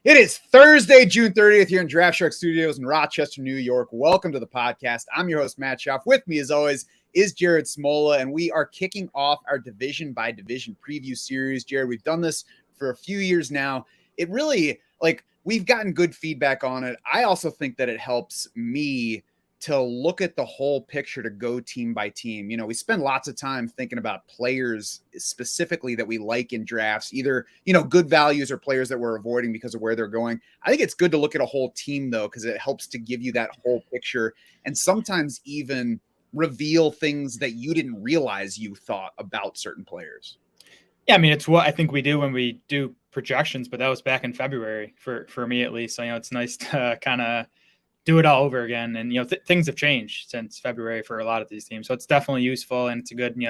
It is Thursday, June 30th here in Draft Shark Studios in Rochester, New York. Welcome to the podcast. I'm your host, Matt Schaff. With me, as always, is Jared Smola, and we are kicking off our division by division preview series. Jared, we've done this for a few years now. It really, we've gotten good feedback on it. I also think that it helps me to look at the whole picture, to go team by team. You know, we spend lots of time thinking about players specifically that we like in drafts, either, good values or players that we're avoiding because of where they're going. I think it's good to look at a whole team, though, because it helps to give you that whole picture and sometimes even reveal things that you didn't realize you thought about certain players. Yeah, I mean, it's what I think we do when we do projections, but that was back in February for me at least. So, it's nice to kind of do it all over again. And, things have changed since February for a lot of these teams. So it's definitely useful, and it's a good,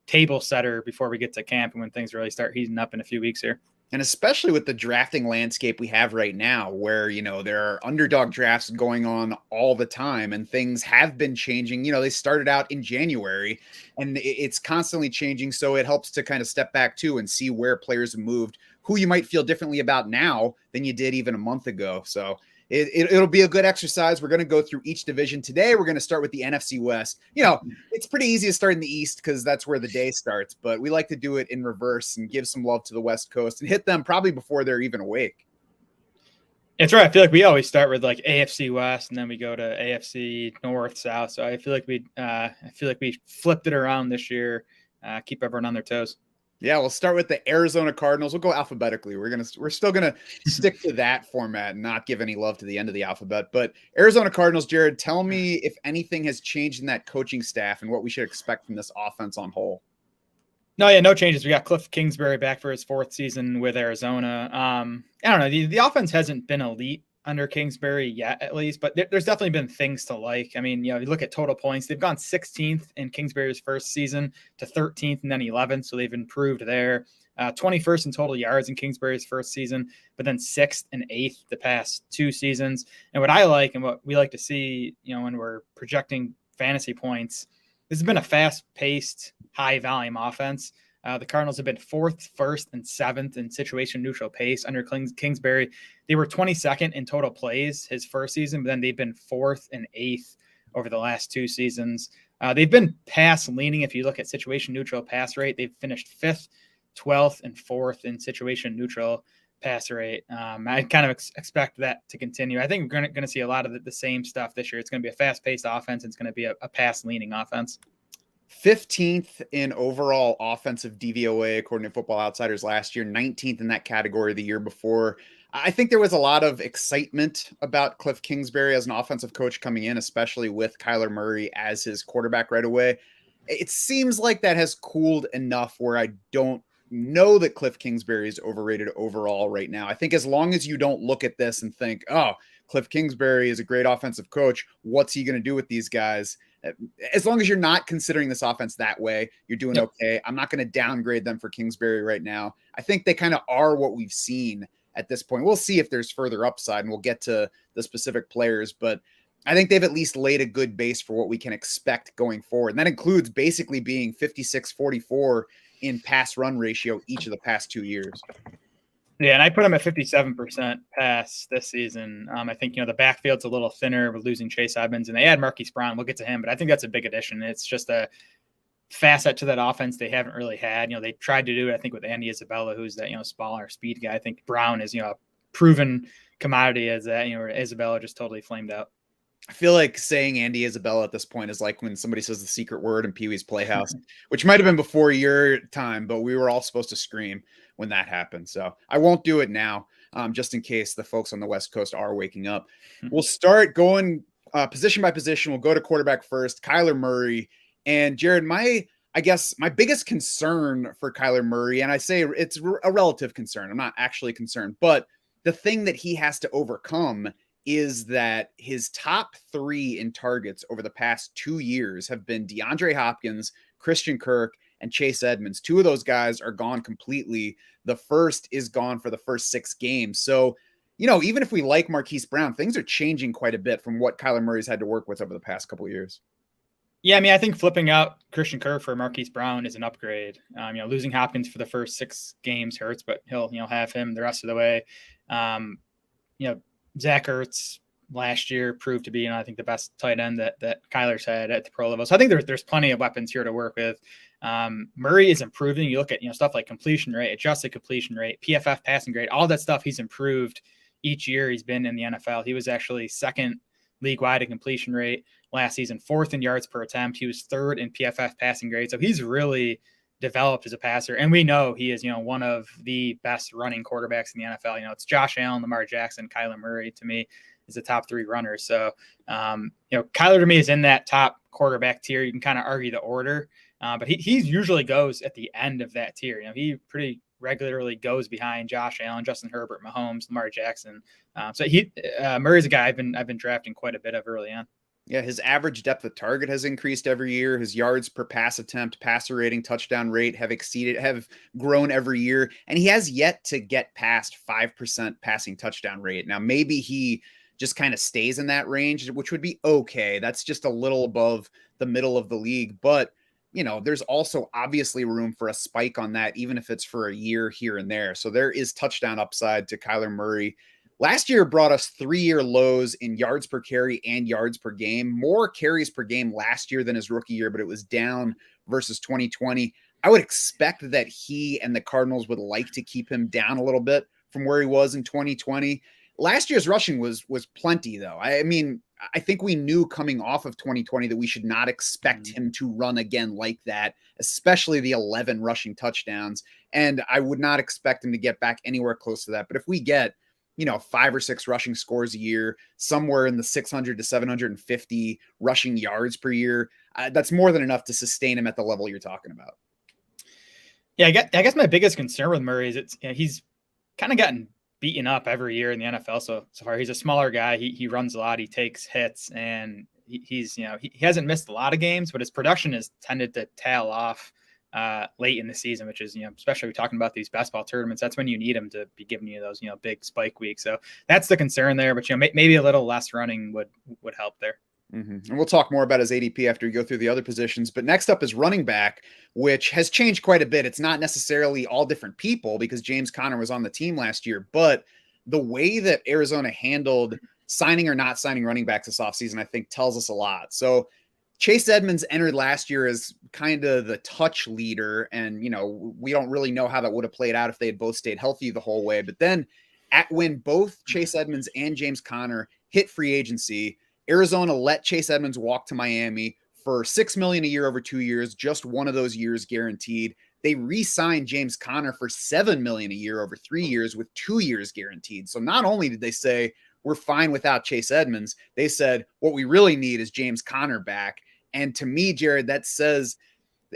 table setter before we get to camp and when things really start heating up in a few weeks here. And especially with the drafting landscape we have right now, where, there are underdog drafts going on all the time and things have been changing. They started out in January and it's constantly changing. So it helps to kind of step back too and see where players have moved, who you might feel differently about now than you did even a month ago. So it'll be a good exercise. We're going to go through each division. Today, we're going to start with the NFC West. It's pretty easy to start in the East because that's where the day starts, but we like to do it in reverse and give some love to the West Coast and hit them probably before they're even awake. It's right. I feel like we always start with AFC West and then we go to AFC North, South. So I feel like we flipped it around this year, keep everyone on their toes. Yeah, we'll start with the Arizona Cardinals. We'll go alphabetically. We're still gonna stick to that format and not give any love to the end of the alphabet. But Arizona Cardinals, Jared, tell me if anything has changed in that coaching staff and what we should expect from this offense on whole. No changes. We got Cliff Kingsbury back for his fourth season with Arizona. I don't know. The offense hasn't been elite under Kingsbury yet, at least, but there's definitely been things to like. I mean, you look at total points, they've gone 16th in Kingsbury's first season to 13th and then 11th. So they've improved there. 21st in total yards in Kingsbury's first season, but then 6th and 8th the past two seasons. And what I like and what we like to see, when we're projecting fantasy points, this has been a fast-paced, high-volume offense. The Cardinals have been 4th, 1st, and 7th in situation-neutral pace under Kingsbury. They were 22nd in total plays his first season, but then they've been 4th and 8th over the last two seasons. They've been pass-leaning. If you look at situation-neutral pass rate, they've finished 5th, 12th, and 4th in situation-neutral pass rate. I kind of expect that to continue. I think we're going to see a lot of the same stuff this year. It's going to be a fast-paced offense. It's going to be a pass-leaning offense. 15th in overall offensive DVOA, according to Football Outsiders last year, 19th in that category the year before. I think there was a lot of excitement about Cliff Kingsbury as an offensive coach coming in, especially with Kyler Murray as his quarterback right away. It seems like that has cooled enough where I don't know that Cliff Kingsbury is overrated overall right now. I think as long as you don't look at this and think, oh, Cliff Kingsbury is a great offensive coach, what's he going to do with these guys? As long as you're not considering this offense that way, you're doing okay. I'm not going to downgrade them for Kingsbury right now. I think they kind of are what we've seen at this point. We'll see if there's further upside, and we'll get to the specific players, but I think they've at least laid a good base for what we can expect going forward. And that includes basically being 56-44 in pass run ratio each of the past 2 years. Yeah, and I put them at 57% pass this season. I think, the backfield's a little thinner with losing Chase Edmonds, and they had Marquise Brown. We'll get to him, but I think that's a big addition. It's just a facet to that offense they haven't really had. They tried to do it, I think, with Andy Isabella, who's that, smaller speed guy. I think Brown is, a proven commodity as that, where Isabella just totally flamed out. I feel like saying Andy Isabella at this point is like when somebody says the secret word in Pee-wee's Playhouse, which might have been before your time, but we were all supposed to scream when that happened. So I won't do it now, just in case the folks on the West Coast are waking up. We'll start going position by position. We'll go to quarterback first, Kyler Murray. And Jared, my biggest concern for Kyler Murray, and I say it's a relative concern, I'm not actually concerned, but the thing that he has to overcome is that his top 3 in targets over the past 2 years have been DeAndre Hopkins, Christian Kirk, and Chase Edmonds. 2 of those guys are gone completely. The first is gone for the first 6 games. So, even if we like Marquise Brown, things are changing quite a bit from what Kyler Murray's had to work with over the past couple of years. Yeah, I mean, I think flipping out Christian Kirk for Marquise Brown is an upgrade. Losing Hopkins for the first 6 games hurts, but he'll have him the rest of the way. Zach Ertz last year proved to be, I think the best tight end that Kyler's had at the pro level. So I think there's plenty of weapons here to work with. Murray is improving. You look at, stuff like completion rate, adjusted completion rate, PFF passing grade, all that stuff. He's improved each year he's been in the NFL. He was actually second league-wide in completion rate last season, fourth in yards per attempt. He was third in PFF passing grade. So he's really developed as a passer. And we know he is, one of the best running quarterbacks in the NFL. It's Josh Allen, Lamar Jackson, Kyler Murray, to me, is the top three runners. So, Kyler to me is in that top quarterback tier. You can kind of argue the order, but he usually goes at the end of that tier. He pretty regularly goes behind Josh Allen, Justin Herbert, Mahomes, Lamar Jackson. So Murray's a guy I've been drafting quite a bit of early on. Yeah, his average depth of target has increased every year. His yards per pass attempt, passer rating, touchdown rate have grown every year. And he has yet to get past 5% passing touchdown rate. Now, maybe he just kind of stays in that range, which would be okay. That's just a little above the middle of the league. But, there's also obviously room for a spike on that, even if it's for a year here and there. So there is touchdown upside to Kyler Murray. Last year brought us 3-year lows in yards per carry and yards per game. More carries per game last year than his rookie year, but it was down versus 2020. I would expect that he and the Cardinals would like to keep him down a little bit from where he was in 2020. Last year's rushing was plenty, though. I mean, I think we knew coming off of 2020 that we should not expect him to run again like that, especially the 11 rushing touchdowns. And I would not expect him to get back anywhere close to that. But if we get 5 or 6 rushing scores a year, somewhere in the 600 to 750 rushing yards per year, that's more than enough to sustain him at the level you're talking about. Yeah, I guess my biggest concern with Murray is he's kind of gotten beaten up every year in the NFL so far. He's a smaller guy. He runs a lot. He takes hits, and he hasn't missed a lot of games, but his production has tended to tail off late in the season, which is, especially talking about these best ball tournaments, that's when you need him to be giving you those, big spike weeks. So that's the concern there, but, maybe a little less running would help there. Mm-hmm. And we'll talk more about his ADP after we go through the other positions. But next up is running back, which has changed quite a bit. It's not necessarily all different people because James Conner was on the team last year, but the way that Arizona handled signing or not signing running backs this offseason, I think tells us a lot. So Chase Edmonds entered last year as kind of the touch leader. And, we don't really know how that would have played out if they had both stayed healthy the whole way. But then when both Chase Edmonds and James Conner hit free agency, Arizona let Chase Edmonds walk to Miami for $6 million a year over 2 years, just one of those years guaranteed. They re-signed James Conner for $7 million a year over 3 years with 2 years guaranteed. So not only did they say, we're fine without Chase Edmonds, they said, what we really need is James Conner back. And to me, Jared, that says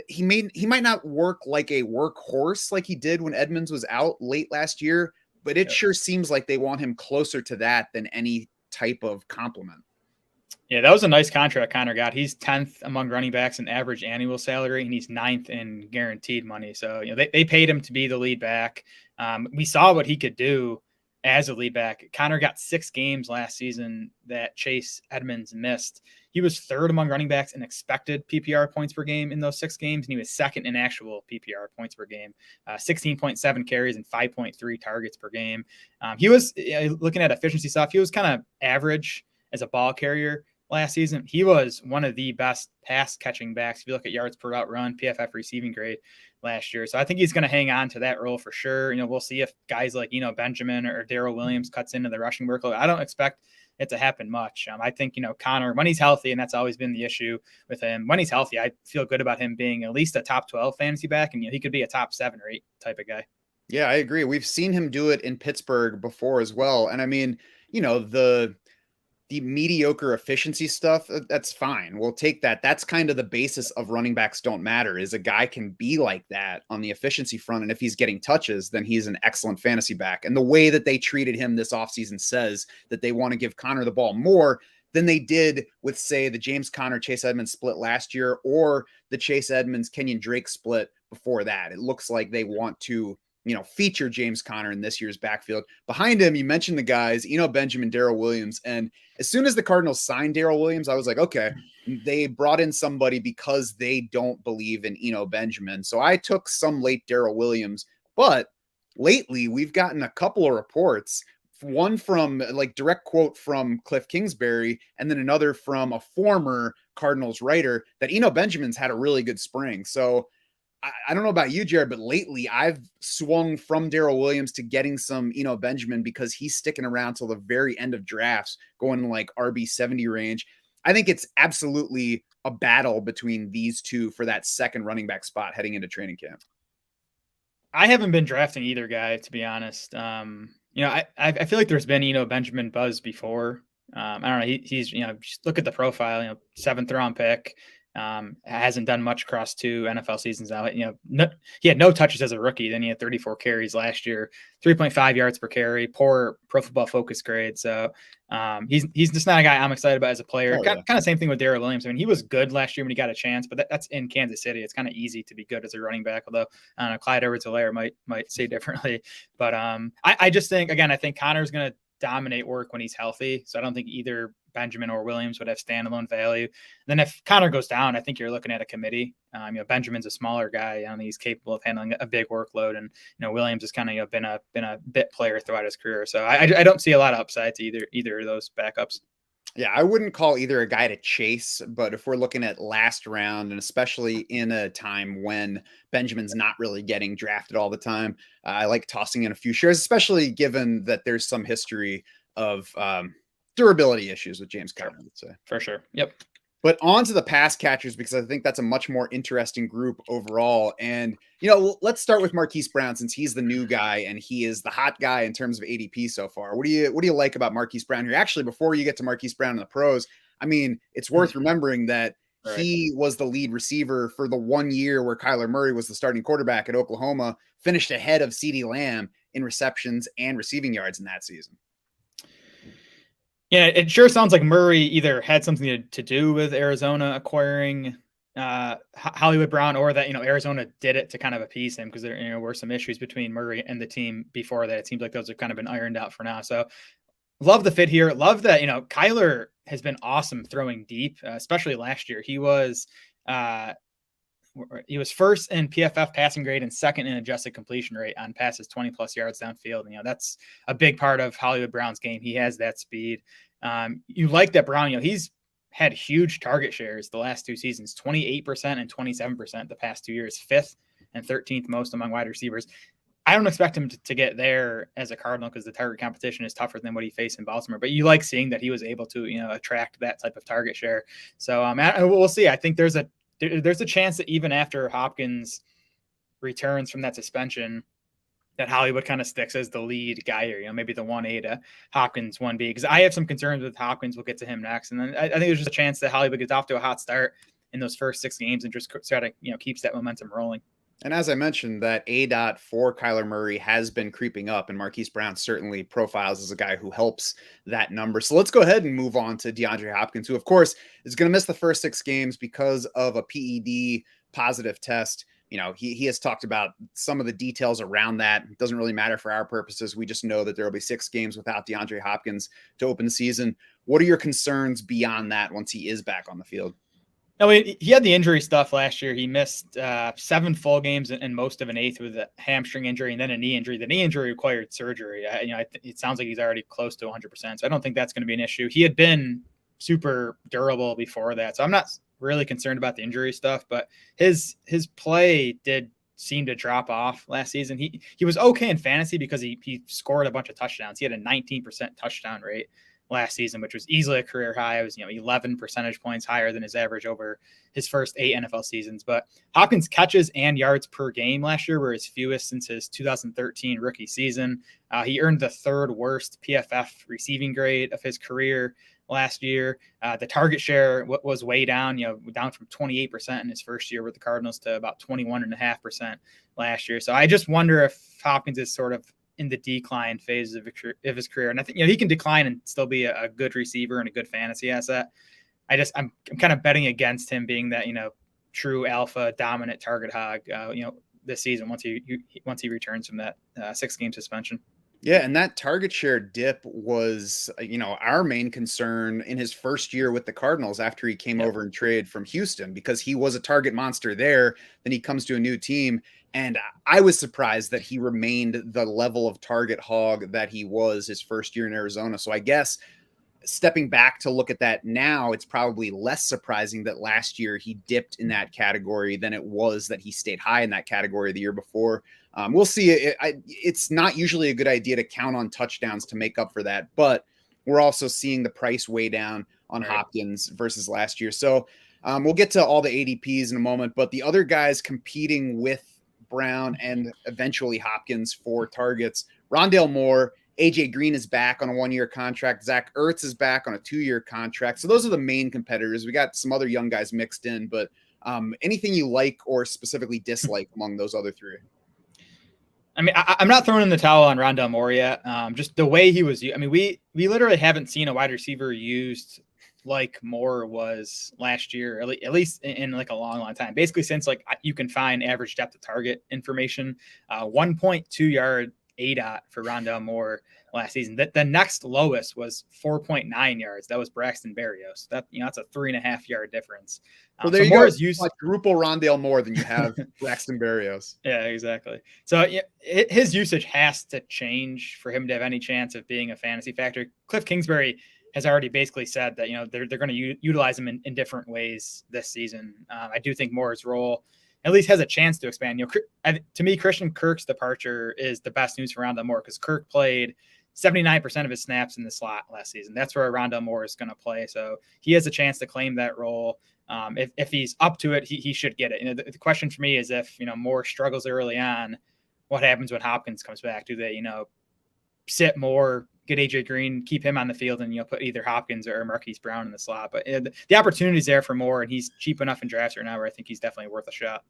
he might not work like a workhorse like he did when Edmonds was out late last year, but it sure seems like they want him closer to that than any type of compliment. Yeah, that was a nice contract Conner got. He's 10th among running backs in average annual salary, and he's 9th in guaranteed money. So, they paid him to be the lead back. We saw what he could do as a lead back. Conner got 6 games last season that Chase Edmonds missed. He was 3rd among running backs in expected PPR points per game in those 6 games, and he was 2nd in actual PPR points per game, 16.7 carries and 5.3 targets per game. He was, looking at efficiency stuff, he was kind of average as a ball carrier last season. He was one of the best pass catching backs. If you look at yards per route run, PFF receiving grade last year. So I think he's going to hang on to that role for sure. We'll see if guys like, Benjamin or Darrell Williams cuts into the rushing workload. I don't expect it to happen much. I think, Conner, when he's healthy, and that's always been the issue with him, when he's healthy, I feel good about him being at least a top 12 fantasy back. And, he could be a top 7 or 8 type of guy. Yeah, I agree. We've seen him do it in Pittsburgh before as well. And I mean, the mediocre efficiency stuff, that's fine. We'll take that. That's kind of the basis of running backs don't matter, is a guy can be like that on the efficiency front. And if he's getting touches, then he's an excellent fantasy back. And the way that they treated him this offseason says that they want to give Conner the ball more than they did with, say, the James Conner Chase Edmonds split last year or the Chase Edmonds Kenyon Drake split before that. It looks like they want to feature James Conner in this year's backfield. Behind him, you mentioned the guys, Benjamin, Darrell Williams. And as soon as the Cardinals signed Darrell Williams, I was like, okay, they brought in somebody because they don't believe in Benjamin. So I took some late Darrell Williams, but lately we've gotten a couple of reports one from like direct quote from Cliff Kingsbury, and then another from a former Cardinals writer that Benjamin's had a really good spring. So I don't know about you, Jared, but lately I've swung from Darrell Williams to getting some Benjamin because he's sticking around till the very end of drafts, going in like RB 70 range. I think it's absolutely a battle between these two for that second running back spot heading into training camp. I haven't been drafting either guy, to be honest. I feel like there's been, Benjamin buzz before. I don't know. He's, just look at the profile, 7th round pick. Hasn't done much across 2 NFL seasons now. He had no touches as a rookie. Then he had 34 carries last year, 3.5 yards per carry, poor Pro Football Focus grade. So he's just not a guy I'm excited about as a player. Kind of same thing with Darrell Williams. I mean, he was good last year when he got a chance, but that's in Kansas City. It's kind of easy to be good as a running back. Although I don't know, Clyde Edwards-Helaire might say differently. But I just think, again, I think Connor's going to dominate work when he's healthy. So I don't think either Benjamin or Williams would have standalone value. And then if Connor goes down, I think you're looking at a committee. Benjamin's a smaller guy. I don't think he's capable of handling a big workload. And, Williams has kind of been a bit player throughout his career. So I don't see a lot of upside to either of those backups. Yeah, I wouldn't call either a guy to chase, but if we're looking at last round, and especially in a time when Benjamin's not really getting drafted all the time, I like tossing in a few shares, especially given that there's some history of durability issues with James Conner, I would say. For sure. Yep. But on to the pass catchers, because I think that's a much more interesting group overall. And, let's start with Marquise Brown, since he's the new guy and he is the hot guy in terms of ADP so far. What do you like about Marquise Brown here? Actually, before you get to Marquise Brown in the pros, I mean, it's worth remembering that he was the lead receiver for the 1 year where Kyler Murray was the starting quarterback at Oklahoma, finished ahead of CeeDee Lamb in receptions and receiving yards in that season. Yeah, it sure sounds like Murray either had something to do with Arizona acquiring Hollywood Brown, or that, Arizona did it to kind of appease him, because there were some issues between Murray and the team before that. It seems like those have kind of been ironed out for now. So love the fit here. Love that, Kyler has been awesome throwing deep, especially last year. He was first in PFF passing grade and second in adjusted completion rate on passes 20 plus yards downfield. That's a big part of Hollywood Brown's game. He has that speed. You like that Brown, he's had huge target shares the last 2 seasons, 28% and 27% the past 2 years, 5th and 13th most among wide receivers. I don't expect him to get there as a Cardinal, because the target competition is tougher than what he faced in Baltimore. But you like seeing that he was able to, attract that type of target share. So we'll see. I think there's a chance that even after Hopkins returns from that suspension, that Hollywood kind of sticks as the lead guy here, maybe the 1A to Hopkins 1B, because I have some concerns with Hopkins. We'll get to him next. And then I think there's just a chance that Hollywood gets off to a hot start in those first 6 games and just sort of, keeps that momentum rolling. And as I mentioned, that ADOT for Kyler Murray has been creeping up, and Marquise Brown certainly profiles as a guy who helps that number. So let's go ahead and move on to DeAndre Hopkins, who, of course, is going to miss the first 6 games because of a PED positive test. He has talked about some of the details around that. It doesn't really matter for our purposes. We just know that there will be 6 games without DeAndre Hopkins to open the season. What are your concerns beyond that once he is back on the field? No, he had the injury stuff last year. He missed 7 full games and most of an 8th with a hamstring injury and then a knee injury. The knee injury required surgery. It sounds like he's already close to 100%. So I don't think that's going to be an issue. He had been super durable before that, so I'm not really concerned about the injury stuff. But his play did seem to drop off last season. He was okay in fantasy because he scored a bunch of touchdowns. He had a 19% touchdown rate last season, which was easily a career high. It was 11 percentage points higher than his average over his first 8 NFL seasons. But Hopkins' catches and yards per game last year were his fewest since his 2013 rookie season. He earned the 3rd worst PFF receiving grade of his career last year. The target share was way down, down from 28% in his first year with the Cardinals to about 21.5% last year. So I just wonder if Hopkins is sort of in the decline phase of his career. And I think, he can decline and still be a good receiver and a good fantasy asset. I'm kind of betting against him being that, true alpha dominant target hog, this season once he returns from that 6-game suspension. Yeah, and that target share dip was, our main concern in his first year with the Cardinals after he came Yep. over and traded from Houston because he was a target monster there. Then he comes to a new team, and I was surprised that he remained the level of target hog that he was his first year in Arizona. So I guess stepping back to look at that now, it's probably less surprising that last year he dipped in that category than it was that he stayed high in that category the year before. We'll see. It's not usually a good idea to count on touchdowns to make up for that, but we're also seeing the price way down on Right. Hopkins versus last year. So we'll get to all the ADPs in a moment, but the other guys competing with Brown and eventually Hopkins for targets, Rondale Moore, AJ Green is back on a 1-year contract. Zach Ertz is back on a 2-year contract. So those are the main competitors. We got some other young guys mixed in, but anything you like or specifically dislike among those other three? I mean, I'm not throwing in the towel on Rondale Moore yet. Just the way he was. I mean, we literally haven't seen a wide receiver used like Moore was last year, at least in like a long time. Basically, since like you can find average depth of target information, 1.2 yard ADOT for Rondale Moore last season. The next lowest was 4.9 yards. That was Braxton Berrios. That's a 3.5 yard difference. So there so you Moore go. is used Quadruple Rondale Moore than you have Braxton Berrios. Yeah, exactly. So yeah, his usage has to change for him to have any chance of being a fantasy factor. Cliff Kingsbury has already basically said that they're going to utilize him in different ways this season. I do think Moore's role at least has a chance to expand. To me, Christian Kirk's departure is the best news for Rondale Moore because Kirk played 79% of his snaps in the slot last season. That's where Rondale Moore is going to play. So he has a chance to claim that role. If he's up to it, he should get it. The question for me is if Moore struggles early on, what happens when Hopkins comes back? Do they sit Moore, get AJ Green, keep him on the field, and put either Hopkins or Marquise Brown in the slot? But the opportunity is there for Moore, and he's cheap enough in drafts right now where I think he's definitely worth a shot.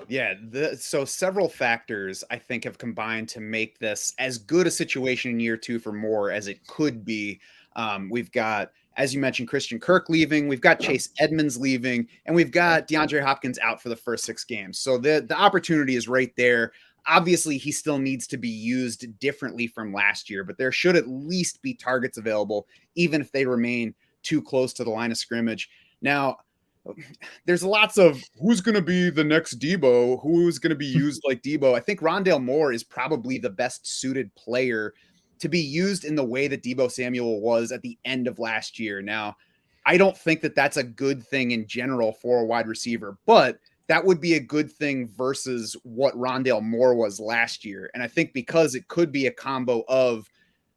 Yeah, so several factors I think have combined to make this as good a situation in year 2 for Moore as it could be. We've got, as you mentioned, Christian Kirk leaving, we've got Chase Edmonds leaving, and we've got DeAndre Hopkins out for the first 6 games. So the opportunity is right there. Obviously, he still needs to be used differently from last year, but there should at least be targets available, even if they remain too close to the line of scrimmage. Now, there's lots of who's going to be the next Debo, who's going to be used like Debo. I think Rondale Moore is probably the best suited player to be used in the way that Debo Samuel was at the end of last year. Now, I don't think that that's a good thing in general for a wide receiver, but that would be a good thing versus what Rondale Moore was last year. And I think because it could be a combo of,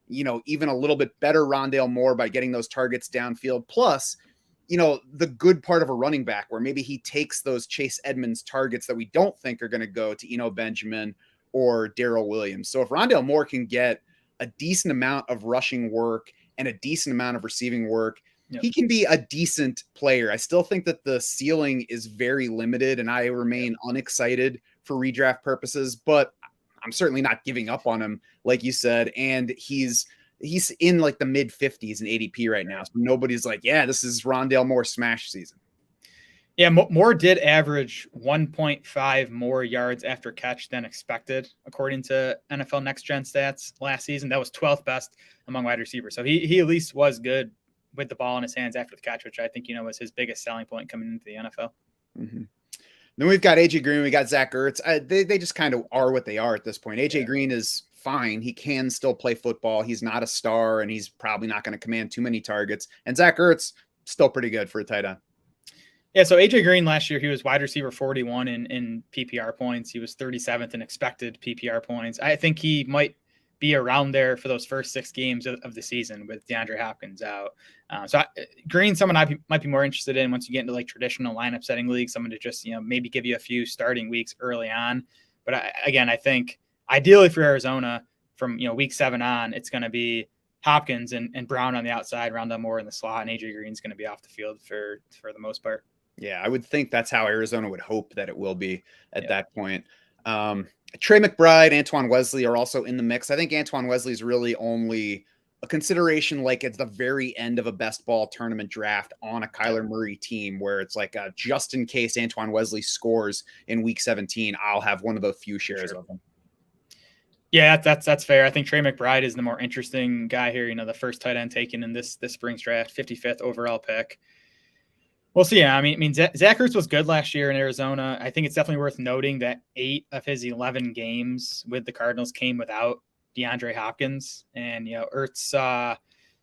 even a little bit better Rondale Moore by getting those targets downfield, plus the good part of a running back where maybe he takes those Chase Edmonds targets that we don't think are going to go to Eno Benjamin or Darrell Williams. So if Rondale Moore can get a decent amount of rushing work and a decent amount of receiving work, he can be a decent player. I still think that the ceiling is very limited, and I remain unexcited for redraft purposes, but I'm certainly not giving up on him, like you said. And he's in like the mid 50s in ADP right now. So nobody's like, yeah, this is Rondale Moore smash season. Yeah, Moore did average 1.5 more yards after catch than expected, according to NFL Next Gen stats last season. That was 12th best among wide receivers. So he at least was good with the ball in his hands after the catch, which I think, was his biggest selling point coming into the NFL. Mm-hmm. Then we've got AJ Green. We got Zach Ertz. They just kind of are what they are at this point. AJ Green is fine. He can still play football. He's not a star, and he's probably not going to command too many targets. And Zach Ertz, still pretty good for a tight end. Yeah, so AJ Green last year, he was wide receiver 41 in PPR points. He was 37th in expected PPR points. I think he might be around there for those first 6 games of the season with DeAndre Hopkins out. Green, someone I might be more interested in once you get into like traditional lineup setting leagues, someone to just, maybe give you a few starting weeks early on. But I think ideally for Arizona from, week 7 on, it's going to be Hopkins and Brown on the outside, Rondale Moore in the slot, and AJ Green's going to be off the field for the most part. Yeah, I would think that's how Arizona would hope that it will be at that point. Trey McBride, Antoine Wesley are also in the mix. I think Antoine Wesley is really only a consideration like at the very end of a best ball tournament draft on a Kyler Murray team where it's like just in case Antoine Wesley scores in week 17, I'll have one of the few shares of him. Yeah, that's fair. I think Trey McBride is the more interesting guy here. The first tight end taken in this spring's draft, 55th overall pick. We'll see. Yeah, Zach Ertz was good last year in Arizona. I think it's definitely worth noting that 8 of his 11 games with the Cardinals came without DeAndre Hopkins, and Ertz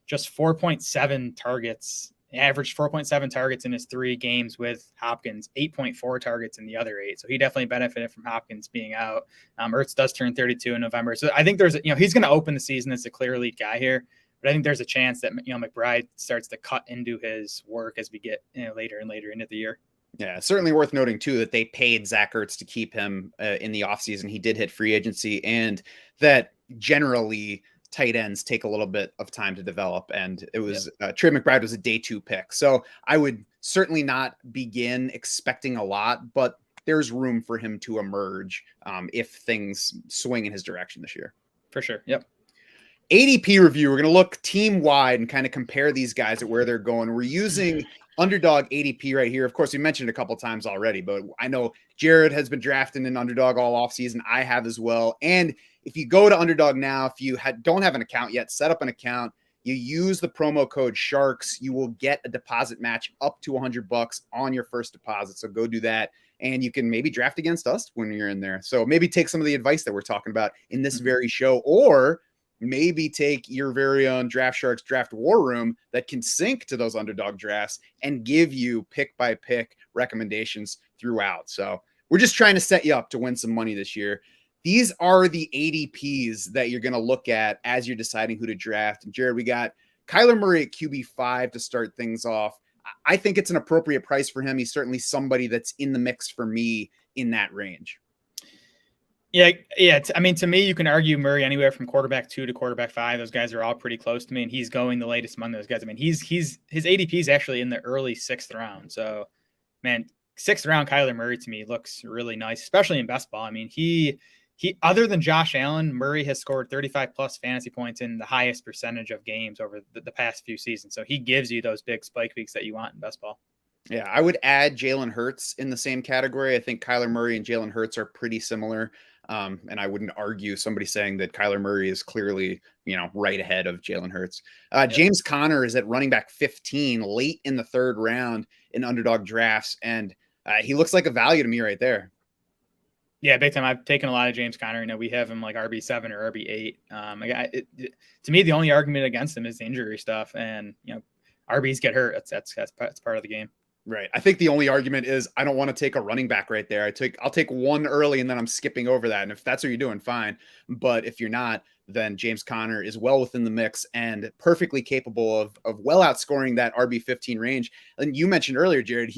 just 4.7 targets, averaged 4.7 targets in his 3 games with Hopkins, 8.4 targets in the other 8. So he definitely benefited from Hopkins being out. Ertz does turn 32 in November, so I think there's he's going to open the season as a clear lead guy here. But I think there's a chance that McBride starts to cut into his work as we get later and later into the year. Yeah, certainly worth noting too that they paid Zach Ertz to keep him in the offseason. He did hit free agency, and that generally tight ends take a little bit of time to develop. And it was Trey McBride was a day 2 pick, so I would certainly not begin expecting a lot, but there's room for him to emerge if things swing in his direction this year. For sure. Yep. ADP review. We're going to look team wide and kind of compare these guys at where they're going. We're using Underdog ADP right here. Of course, we mentioned it a couple times already, but I know Jared has been drafting an Underdog all offseason. I have as well. And if you go to Underdog now, if you don't have an account yet, set up an account. You use the promo code SHARKS. You will get a deposit match up to $100 on your first deposit. So go do that. And you can maybe draft against us when you're in there. So maybe take some of the advice that we're talking about in this very show, or maybe take your very own Draft Sharks draft war room that can sync to those Underdog drafts and give you pick by pick recommendations throughout. So we're just trying to set you up to win some money this year. These are the ADPs that you're going to look at as you're deciding who to draft. And Jared, we got Kyler Murray at QB5 to start things off. I think it's an appropriate price for him. He's certainly somebody that's in the mix for me in that range. Yeah. To me, you can argue Murray anywhere from quarterback 2 to quarterback 5. Those guys are all pretty close to me, and he's going the latest among those guys. His ADP is actually in the early 6th round. So, man, 6th round Kyler Murray to me looks really nice, especially in best ball. He other than Josh Allen, Murray has scored 35 plus fantasy points in the highest percentage of games over the past few seasons. So he gives you those big spike weeks that you want in best ball. Yeah, I would add Jalen Hurts in the same category. I think Kyler Murray and Jalen Hurts are pretty similar. And I wouldn't argue somebody saying that Kyler Murray is clearly, right ahead of Jalen Hurts. James Conner is at running back 15 late in the 3rd round in Underdog drafts. And he looks like a value to me right there. Yeah, big time. I've taken a lot of James Conner. We have him like RB7 or RB8. To me, the only argument against him is the injury stuff. And, RBs get hurt. That's part of the game. Right. I think the only argument is I don't want to take a running back right there. I'll take one early and then I'm skipping over that. And if that's what you're doing, fine. But if you're not, then James Conner is well within the mix and perfectly capable of well outscoring that RB15 range. And you mentioned earlier, Jared,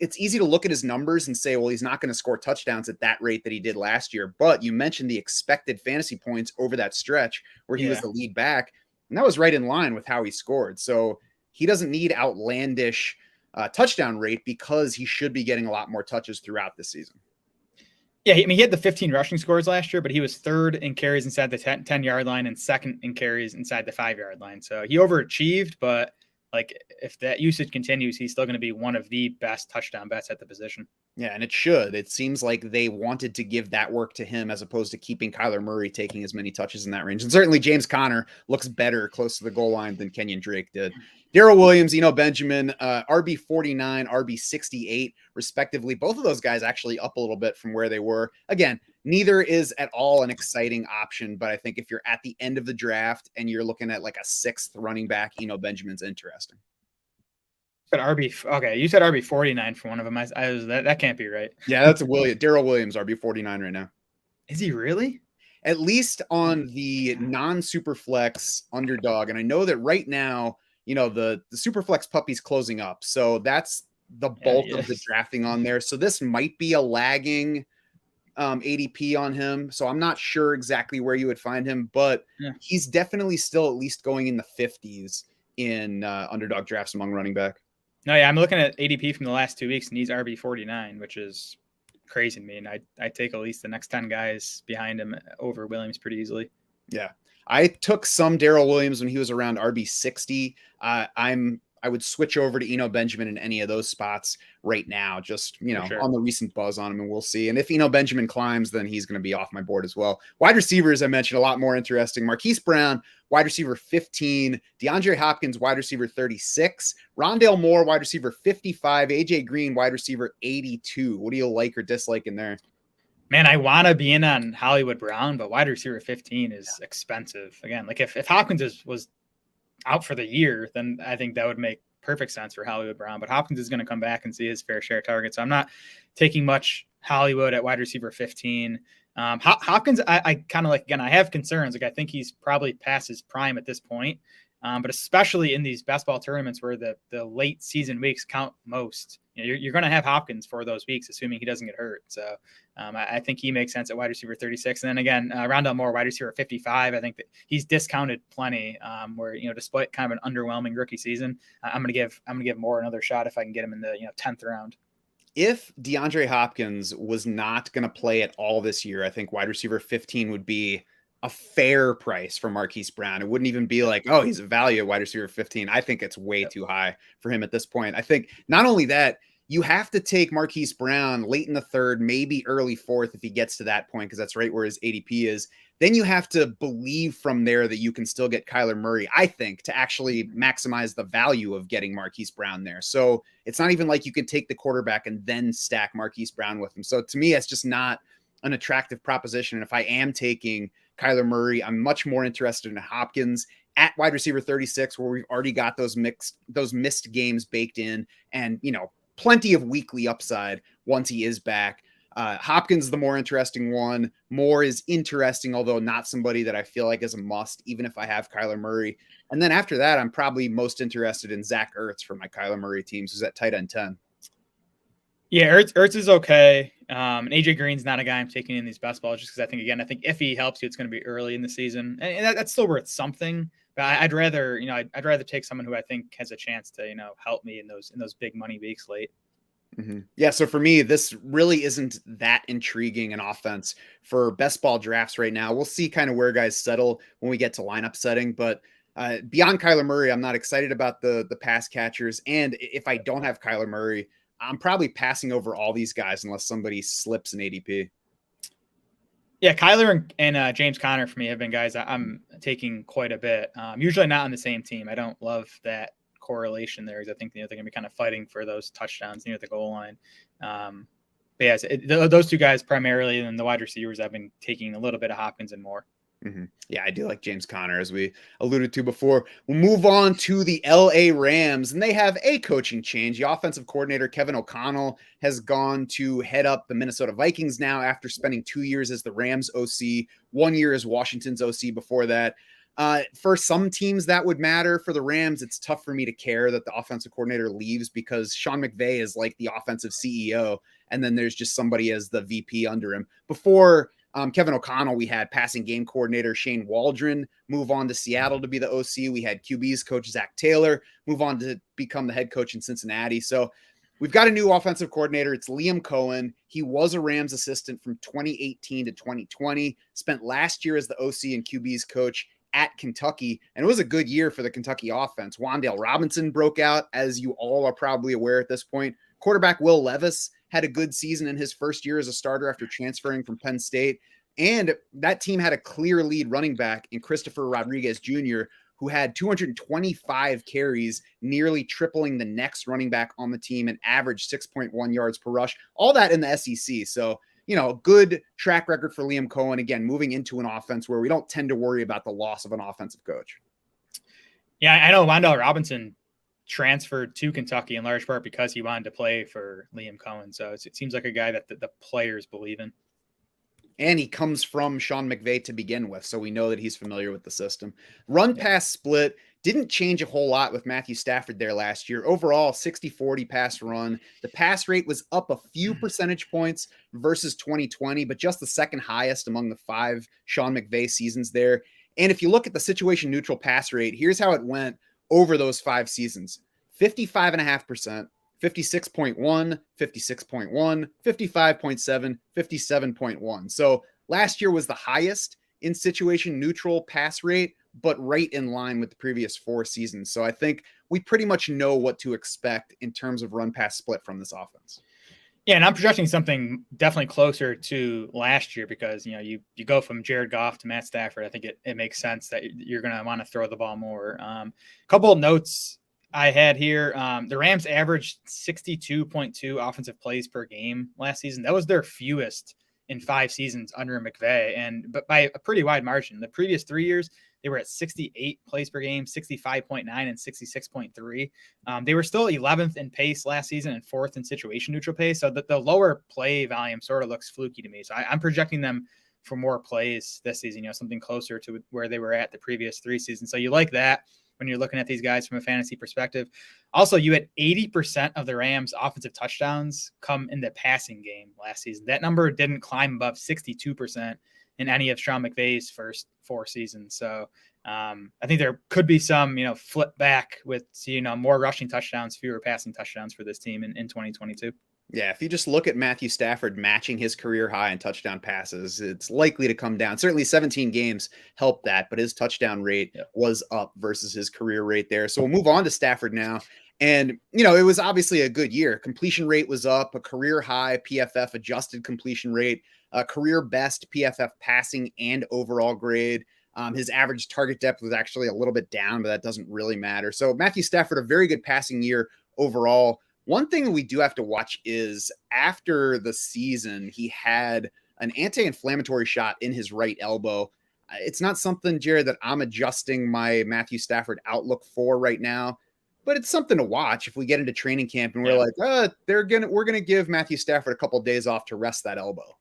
it's easy to look at his numbers and say, well, he's not going to score touchdowns at that rate that he did last year. But you mentioned the expected fantasy points over that stretch where he was the lead back. And that was right in line with how he scored. So he doesn't need outlandish touchdown rate because he should be getting a lot more touches throughout the season. Yeah, he had the 15 rushing scores last year, but he was 3rd in carries inside the 10-yard line and 2nd in carries inside the 5-yard line. So he overachieved, but if that usage continues, he's still going to be one of the best touchdown bets at the position. Yeah, and it should. It seems like they wanted to give that work to him as opposed to keeping Kyler Murray taking as many touches in that range. And certainly James Conner looks better close to the goal line than Kenyon Drake did. Darrell Williams, Benjamin, RB49, RB68, respectively. Both of those guys actually up a little bit from where they were. Again, neither is at all an exciting option, but I think if you're at the end of the draft and you're looking at like a 6th running back, Benjamin's interesting. But okay, you said RB49 for one of them. That can't be right. Yeah, that's Darrell Williams, RB49 right now. Is he really? At least on the non-Superflex Underdog. And I know that right now, the Superflex puppy's closing up. So that's the bulk of the drafting on there. So this might be a lagging ADP on him. So I'm not sure exactly where you would find him, but he's definitely still at least going in the 50s in Underdog drafts among running back. No, yeah, I'm looking at ADP from the last 2 weeks, and he's RB49, which is crazy to me. And I take at least the next 10 guys behind him over Williams pretty easily. Yeah. I took some Darrell Williams when he was around RB60. I I would switch over to Eno Benjamin in any of those spots right now, just, Sure. on the recent buzz on him, and we'll see. And if Eno Benjamin climbs, then he's going to be off my board as well. Wide receivers, I mentioned, a lot more interesting. Marquise Brown, wide receiver 15, DeAndre Hopkins, wide receiver 36, Rondale Moore, wide receiver 55, AJ Green, wide receiver 82. What do you like or dislike in there? Man, I want to be in on Hollywood Brown, but wide receiver 15 is expensive. Again, like if Hopkins was out for the year, then I think that would make perfect sense for Hollywood Brown. But Hopkins is going to come back and see his fair share of targets. So I'm not taking much Hollywood at wide receiver 15. Hopkins, I kind of like, again, I have concerns. Like I think he's probably past his prime at this point. But especially in these best ball tournaments where the late season weeks count most, you're going to have Hopkins for those weeks, assuming he doesn't get hurt. So I think he makes sense at wide receiver 36. And then again, Rondale Moore, wide receiver 55. I think that he's discounted plenty. Where despite kind of an underwhelming rookie season, I'm going to give Moore another shot if I can get him in the 10th round. If DeAndre Hopkins was not going to play at all this year, I think wide receiver 15 would be a fair price for Marquise Brown. It wouldn't even be like, oh, he's a value at wide receiver 15. I think it's way too high for him at this point. I think not only that, you have to take Marquise Brown late in the third, maybe early fourth if he gets to that point, because that's right where his ADP is. Then you have to believe from there that you can still get Kyler Murray, I think, to actually maximize the value of getting Marquise Brown there. So it's not even like you could take the quarterback and then stack Marquise Brown with him. So to me, it's just not an attractive proposition. And if I am taking Kyler Murray, I'm much more interested in Hopkins at wide receiver 36, where we've already got those missed games baked in, and plenty of weekly upside once he is back. Hopkins is the more interesting one. Moore is interesting, although not somebody that I feel like is a must, even if I have Kyler Murray. And then after that, I'm probably most interested in Zach Ertz for my Kyler Murray teams, who's at tight end 10. Yeah, Ertz is okay. And AJ Green's not a guy I'm taking in these best balls just because I think if he helps you, it's going to be early in the season, and that's still worth something. But I'd rather take someone who I think has a chance to help me in those big money weeks late. Mm-hmm. Yeah, so for me, this really isn't that intriguing an offense for best ball drafts right now. We'll see kind of where guys settle when we get to lineup setting, but beyond Kyler Murray, I'm not excited about the pass catchers. And if I don't have Kyler Murray, I'm probably passing over all these guys unless somebody slips an ADP. Yeah, Kyler and James Conner for me have been guys I'm taking quite a bit. Usually not on the same team. I don't love that correlation there, because I think they're going to be kind of fighting for those touchdowns near the goal line. But yes, those two guys primarily, and the wide receivers I've been taking a little bit of Hopkins and more. Mm-hmm. Yeah, I do like James Conner, as we alluded to before. We'll move on to the LA Rams, and they have a coaching change. The offensive coordinator, Kevin O'Connell, has gone to head up the Minnesota Vikings now after spending 2 years as the Rams OC, 1 year as Washington's OC before that. For some teams that would matter. For the Rams, it's tough for me to care that the offensive coordinator leaves, because Sean McVay is like the offensive CEO, and then there's just somebody as the VP under him. Before Kevin O'Connell, we had passing game coordinator Shane Waldron move on to Seattle to be the OC. We had QB's coach Zach Taylor move on to become the head coach in Cincinnati. So we've got a new offensive coordinator. It's Liam Cohen. He was a Rams assistant from 2018 to 2020, spent last year as the OC and QB's coach at Kentucky, and it was a good year for the Kentucky offense. Wan'Dale Robinson broke out, as you all are probably aware at this point. Quarterback Will Levis had a good season in his first year as a starter after transferring from Penn State. And that team had a clear lead running back in Christopher Rodriguez Jr., who had 225 carries, nearly tripling the next running back on the team, and averaged 6.1 yards per rush. All that in the SEC. So, a good track record for Liam Cohen, again, moving into an offense where we don't tend to worry about the loss of an offensive coach. Yeah, I know Wan'Dale Robinson transferred to Kentucky in large part because he wanted to play for Liam Cohen. So it seems like a guy that the players believe in. And he comes from Sean McVay to begin with, so we know that he's familiar with the system. Run-pass split didn't change a whole lot with Matthew Stafford there last year. Overall, 60-40 pass run. The pass rate was up a few percentage points versus 2020, but just the second highest among the 5 Sean McVay seasons there. And if you look at the situation-neutral pass rate, here's how it went over those 5 seasons. 55.5%. 56.1, 56.1, 55.7, 57.1. So last year was the highest in situation neutral pass rate, but right in line with the previous 4 seasons. So I think we pretty much know what to expect in terms of run pass split from this offense. Yeah, and I'm projecting something definitely closer to last year because, you go from Jared Goff to Matt Stafford. I think it makes sense that you're going to want to throw the ball more. Couple of notes I had here. The Rams averaged 62.2 offensive plays per game last season. That was their fewest in 5 seasons under McVay, but by a pretty wide margin. The previous 3 years, they were at 68 plays per game, 65.9 and 66.3. They were still 11th in pace last season and 4th in situation neutral pace. So the lower play volume sort of looks fluky to me. So I'm projecting them for more plays this season, something closer to where they were at the previous 3 seasons. So you like that when you're looking at these guys from a fantasy perspective. Also, you had 80% of the Rams' offensive touchdowns come in the passing game last season. That number didn't climb above 62% in any of Sean McVay's first 4 seasons. So I think there could be some, flip back with, more rushing touchdowns, fewer passing touchdowns for this team in 2022. Yeah, if you just look at Matthew Stafford matching his career high in touchdown passes, it's likely to come down. Certainly 17 games helped that, but his touchdown rate was up versus his career rate there. So we'll move on to Stafford now. And, it was obviously a good year. Completion rate was up, a career high PFF adjusted completion rate, a career best PFF passing and overall grade. His average target depth was actually a little bit down, but that doesn't really matter. So Matthew Stafford, a very good passing year overall. One thing we do have to watch is after the season, he had an anti-inflammatory shot in his right elbow. It's not something, Jared, that I'm adjusting my Matthew Stafford outlook for right now, but it's something to watch if we get into training camp and we're like, we're going to give Matthew Stafford a couple of days off to rest that elbow.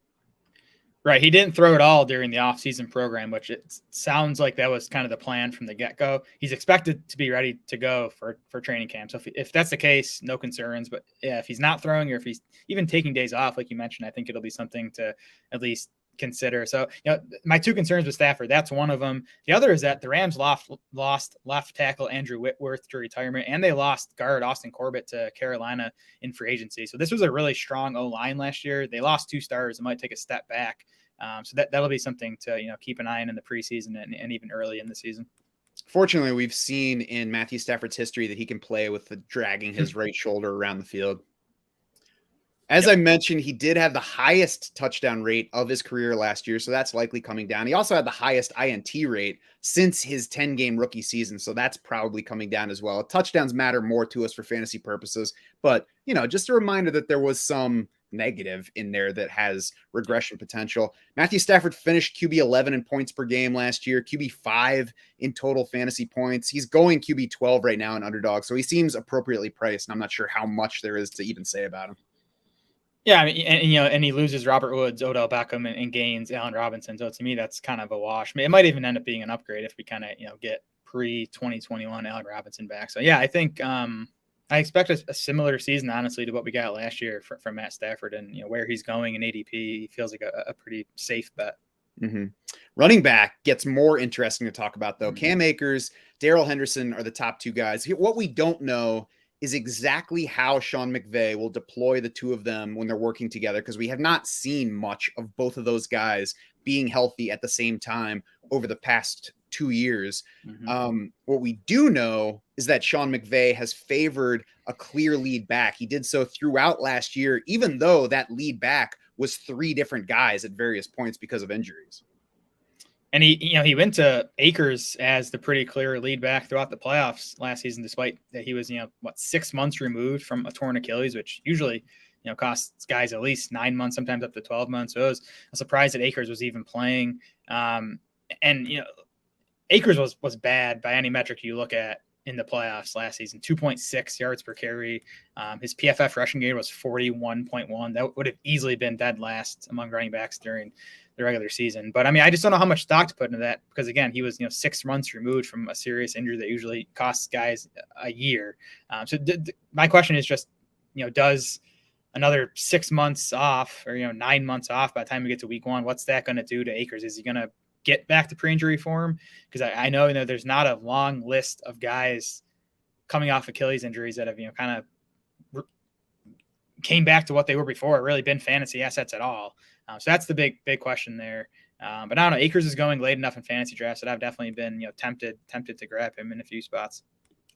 Right. He didn't throw it all during the offseason program, which it sounds like that was kind of the plan from the get-go. He's expected to be ready to go for training camp. So if that's the case, no concerns. But yeah, if he's not throwing or if he's even taking days off, like you mentioned, I think it'll be something to at least consider. So, my 2 concerns with Stafford, that's one of them. The other is that the Rams lost left tackle Andrew Whitworth to retirement, and they lost guard Austin Corbett to Carolina in free agency. So this was a really strong O-line last year. They lost 2 stars. It might take a step back. So that'll be something to, keep an eye on in the preseason and even early in the season. Fortunately, we've seen in Matthew Stafford's history that he can play with dragging his right shoulder around the field. As I mentioned, he did have the highest touchdown rate of his career last year, so that's likely coming down. He also had the highest INT rate since his 10-game rookie season, so that's probably coming down as well. Touchdowns matter more to us for fantasy purposes, but, just a reminder that there was some negative in there that has regression potential. Matthew Stafford finished QB 11 in points per game last year, QB 5 in total fantasy points. He's going QB 12 right now in underdog, so he seems appropriately priced, and I'm not sure how much there is to even say about him. Yeah, I mean, and he loses Robert Woods, Odell Beckham, and gains Allen Robinson. So to me, that's kind of a wash. I mean, it might even end up being an upgrade if we kind of, get pre-2021 Allen Robinson back. So yeah, I think I expect a similar season, honestly, to what we got last year from Matt Stafford, and where he's going in ADP, he feels like a pretty safe bet. Mm-hmm. Running back gets more interesting to talk about, though. Cam Akers, Darrell Henderson are the top 2 guys. What we don't know is exactly how Sean McVay will deploy the 2 of them when they're working together, because we have not seen much of both of those guys being healthy at the same time over the past 2 years. Mm-hmm. What we do know is that Sean McVay has favored a clear lead back. He did so throughout last year, even though that lead back was 3 different guys at various points because of injuries. And he went to Akers as the pretty clear lead back throughout the playoffs last season, despite that he was, 6 months removed from a torn Achilles, which usually, costs guys at least 9 months, sometimes up to 12 months. So it was a surprise that Akers was even playing. Akers was bad by any metric you look at in the playoffs last season, 2.6 yards per carry. His PFF rushing grade was 41.1. That would have easily been dead last among running backs during the regular season. But I mean, I just don't know how much stock to put into that, because again, he was 6 months removed from a serious injury that usually costs guys a year. My question is just, does another 6 months off or 9 months off by the time we get to week 1, what's that going to do to Akers? Is he going to get back to pre-injury form? Because I know there's not a long list of guys coming off Achilles injuries that have kind of came back to what they were before, really been fantasy assets at all. So that's the big question there. But I don't know. Akers is going late enough in fantasy drafts that I've definitely been, tempted to grab him in a few spots.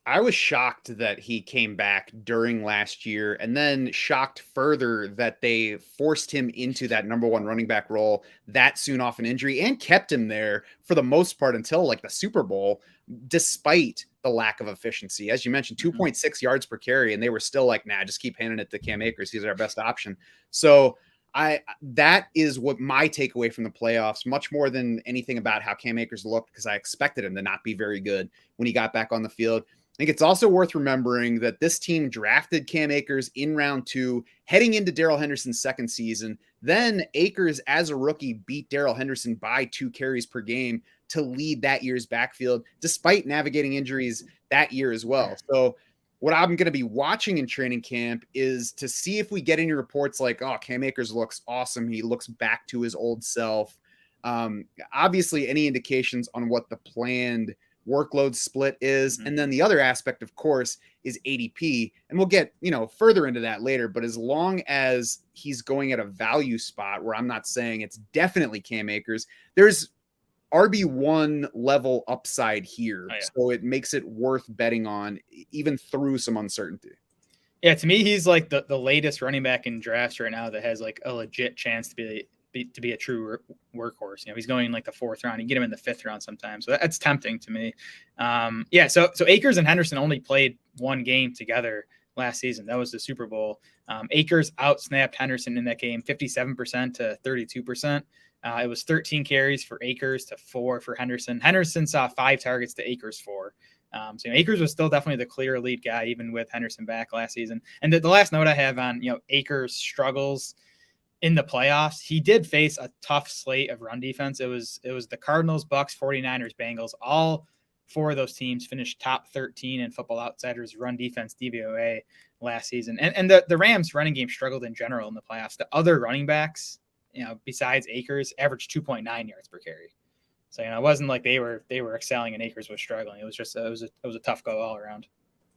I was shocked that he came back during last year, and then shocked further that they forced him into that number one running back role that soon off an injury and kept him there for the most part until like the Super Bowl, despite the lack of efficiency. As you mentioned, 2.6 yards per carry, and they were still like, nah, just keep handing it to Cam Akers. He's our best option. So that is what my takeaway from the playoffs, much more than anything about how Cam Akers looked, because I expected him to not be very good when he got back on the field. I think it's also worth remembering that this team drafted Cam Akers in round 2, heading into Darrell Henderson's second season. Then Akers, as a rookie, beat Darrell Henderson by 2 carries per game to lead that year's backfield, despite navigating injuries that year as well. So what I'm going to be watching in training camp is to see if we get any reports like, oh, Cam Akers looks awesome. He looks back to his old self. Obviously, any indications on what the planned workload split is. And then the other aspect, of course, is ADP. And we'll get, further into that later. But as long as he's going at a value spot where I'm not saying it's definitely Cam Akers, there's RB1 level upside here. So it makes it worth betting on even through some uncertainty. Yeah, to me, he's like the latest running back in drafts right now that has like a legit chance to be a true workhorse. He's going in like the 4th round. You get him in the 5th round sometimes. So that's tempting to me. So Akers and Henderson only played 1 game together last season. That was the Super Bowl. Akers outsnapped Henderson in that game, 57% to 32%. It was 13 carries for Akers to 4 for Henderson. Henderson saw 5 targets to Akers 4. So Akers was still definitely the clear lead guy, even with Henderson back last season. And the last note I have on, Akers' struggles in the playoffs, he did face a tough slate of run defense. It was the Cardinals, Bucks, 49ers, Bengals. All 4 of those teams finished top 13 in Football Outsiders run defense DVOA last season. And the Rams running game struggled in general in the playoffs. The other running backs, besides Akers, averaged 2.9 yards per carry. So, it wasn't like they were excelling and Akers was struggling. It was just it was a tough go all around.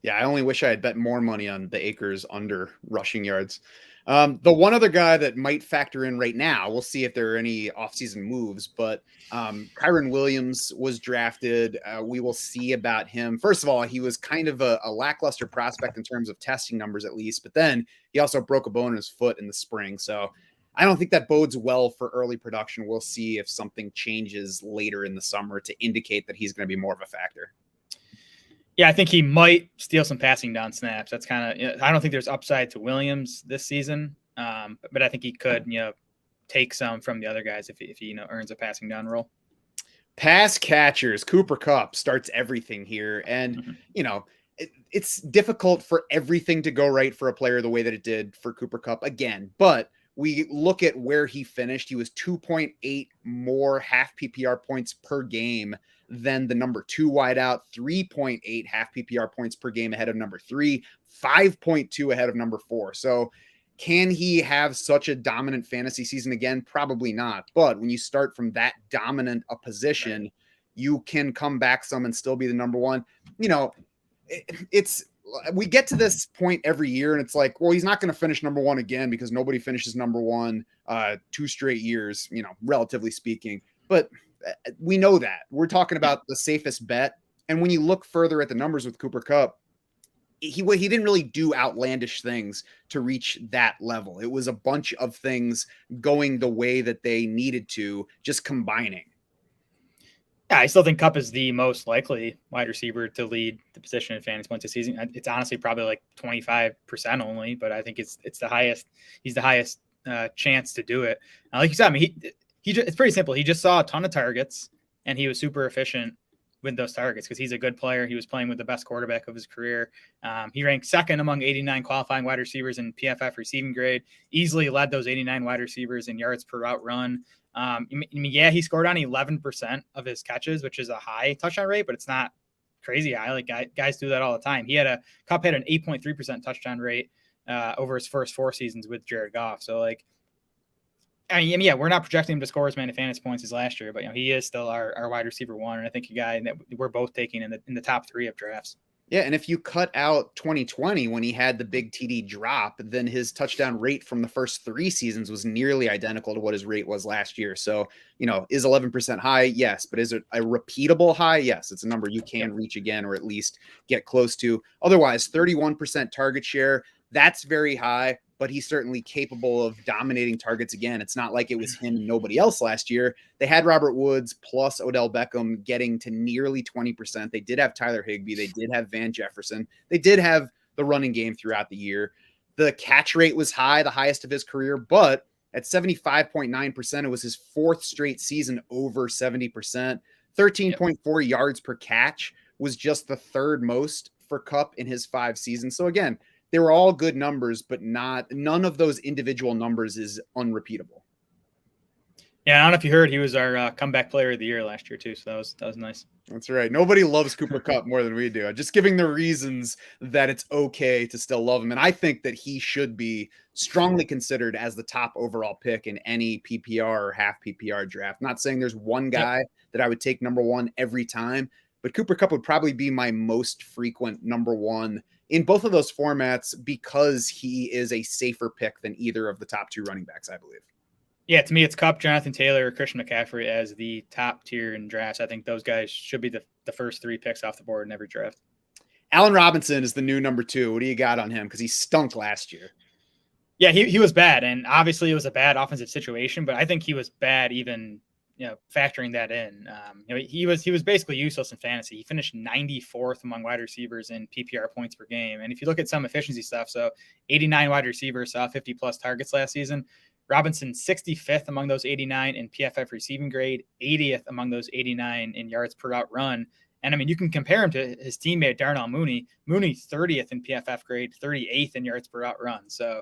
Yeah, I only wish I had bet more money on the Akers under rushing yards. The one other guy that might factor in right now, we'll see if there are any offseason moves, but Kyren Williams was drafted. We will see about him. First of all, he was kind of a lackluster prospect in terms of testing numbers, at least, but then he also broke a bone in his foot in the spring. So I don't think that bodes well for early production. We'll see if something changes later in the summer to indicate that he's going to be more of a factor. Yeah, I think he might steal some passing down snaps. That's kind of, I don't think there's upside to Williams this season, but I think he could, take some from the other guys if he earns a passing down role. Pass catchers, Cooper Kupp starts everything here. And, it's difficult for everything to go right for a player the way that it did for Cooper Kupp again. But we look at where he finished. He was 2.8 more half PPR points per game than the number 2 wideout, 3.8 half PPR points per game ahead of number 3, 5.2 ahead of number 4. So can he have such a dominant fantasy season again? Probably not. But when you start from that dominant a position, you can come back some and still be the number 1. We get to this point every year and it's like, well, he's not going to finish number 1 again because nobody finishes number 1 2 straight years, relatively speaking. But we know that we're talking about the safest bet. And when you look further at the numbers with Cooper Kupp, he didn't really do outlandish things to reach that level. It was a bunch of things going the way that they needed to, just combining. Yeah, I still think Kupp is the most likely wide receiver to lead the position in fantasy points this season. It's honestly probably like 25% only, but I think it's the highest. He's the highest chance to do it. Like you said, I mean, it's pretty simple. He just saw a ton of targets, and he was super efficient with those targets because he's a good player. He was playing with the best quarterback of his career. He ranked 2nd among 89 qualifying wide receivers in PFF receiving grade, easily led those 89 wide receivers in yards per route run. He scored on 11% of his catches, which is a high touchdown rate, but it's not crazy high. Like guys do that all the time. Kupp had an 8.3% touchdown rate over his first 4 seasons with Jared Goff. So we're not projecting him to score as many fantasy points as last year, but he is still our wide receiver 1, and I think a guy that we're both taking in the top 3 of drafts. Yeah, and if you cut out 2020 when he had the big TD drop, then his touchdown rate from the first 3 seasons was nearly identical to what his rate was last year. So, is 11% high? Yes. But is it a repeatable high? Yes. It's a number you Yep. can reach again, or at least get close to. Otherwise, 31% target share, that's very high, but he's certainly capable of dominating targets again. It's not like it was him and nobody else last year. They had Robert Woods plus Odell Beckham getting to nearly 20%. They did have Tyler Higbee. They did have Van Jefferson. They did have the running game throughout the year. The catch rate was high, the highest of his career, but at 75.9%, it was his fourth straight season over 70%. 13.4 yards per catch was just the third most for Kupp in his 5 seasons. So again, they were all good numbers, but none of those individual numbers is unrepeatable. Yeah, I don't know if you heard, he was our comeback player of the year last year too. So that was nice. That's right. Nobody loves Cooper Kupp more than we do. Just giving the reasons that it's okay to still love him. And I think that he should be strongly considered as the top overall pick in any PPR or half PPR draft. Not saying there's one guy that I would take number one every time, but Cooper Kupp would probably be my most frequent number one in both of those formats because he is a safer pick than either of the top 2 running backs, I believe. Yeah, to me, it's Kupp, Jonathan Taylor, or Christian McCaffrey as the top tier in drafts. I think those guys should be the first 3 picks off the board in every draft. Allen Robinson is the new number 2. What do you got on him? Because he stunk last year. Yeah, he was bad, and obviously it was a bad offensive situation, but I think he was bad even factoring that in. He was basically useless in fantasy. He finished 94th among wide receivers in PPR points per game. And if you look at some efficiency stuff, so 89 wide receivers saw 50 plus targets last season. Robinson 65th among those 89 in PFF receiving grade, 80th among those 89 in yards per route run. And I mean, you can compare him to his teammate Darnell Mooney. Mooney 30th in PFF grade, 38th in yards per route run. So,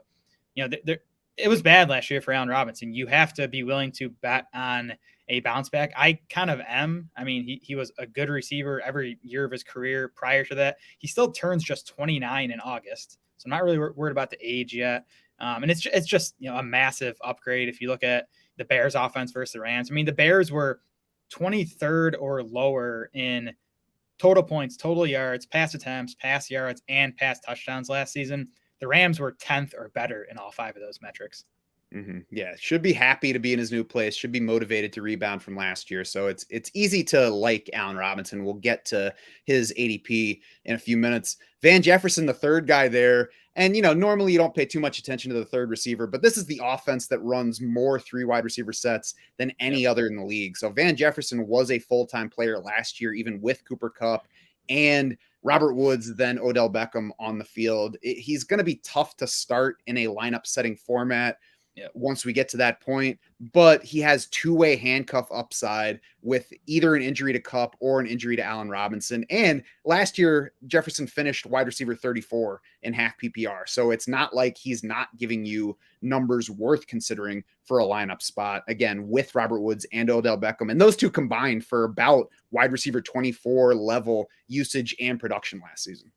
it was bad last year for Allen Robinson. You have to be willing to bet on a bounce back. I kind of am. I mean, he was a good receiver every year of his career prior to that. He still turns just 29 in August. So I'm not really worried about the age yet. And it's just a massive upgrade. If you look at the Bears offense versus the Rams, I mean, the Bears were 23rd or lower in total points, total yards, pass attempts, pass yards, and pass touchdowns last season. The Rams were 10th or better in all 5 of those metrics. Mm-hmm. Yeah, should be happy to be in his new place. Should be motivated to rebound from last year. So it's easy to like Allen Robinson. We'll get to his ADP in a few minutes. Van Jefferson, the third guy there. And, normally you don't pay too much attention to the third receiver, but this is the offense that runs more 3 wide receiver sets than any other in the league. So Van Jefferson was a full-time player last year, even with Cooper Kupp and Robert Woods, then Odell Beckham on the field. He's going to be tough to start in a lineup setting format once we get to that point, but he has 2-way handcuff upside with either an injury to Kupp or an injury to Allen Robinson. And last year, Jefferson finished wide receiver 34 in half PPR. So it's not like he's not giving you numbers worth considering for a lineup spot, again, with Robert Woods and Odell Beckham. And those two combined for about wide receiver 24 level usage and production last season.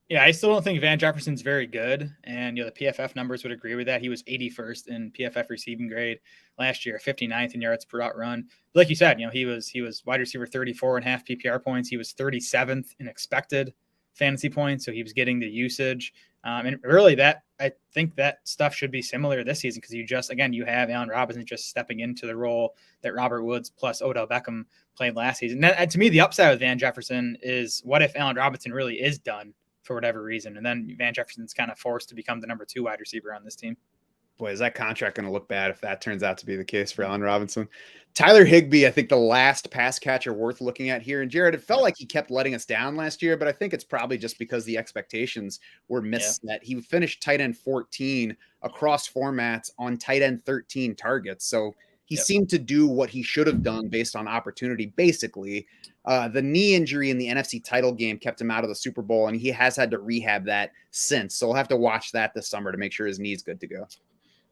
Yeah, I still don't think Van Jefferson's very good. And, the PFF numbers would agree with that. He was 81st in PFF receiving grade last year, 59th in yards per route run. But like you said, he was wide receiver 34 and half PPR points. He was 37th in expected fantasy points. So he was getting the usage. And really I think that stuff should be similar this season because you have Allen Robinson just stepping into the role that Robert Woods plus Odell Beckham played last season. And to me, the upside with Van Jefferson is what if Allen Robinson really is done for whatever reason. And then Van Jefferson's kind of forced to become the number 2 wide receiver on this team. Boy, is that contract going to look bad if that turns out to be the case for Allen Robinson. Tyler Higbee, I think the last pass catcher worth looking at here. And Jared, it felt like he kept letting us down last year, but I think it's probably just because the expectations were misset. Yeah. He finished tight end 14 across formats on tight end 13 targets. So he seemed to do what he should have done based on opportunity, basically. The knee injury in the NFC title game kept him out of the Super Bowl, and he has had to rehab that since. So we'll have to watch that this summer to make sure his knee's good to go.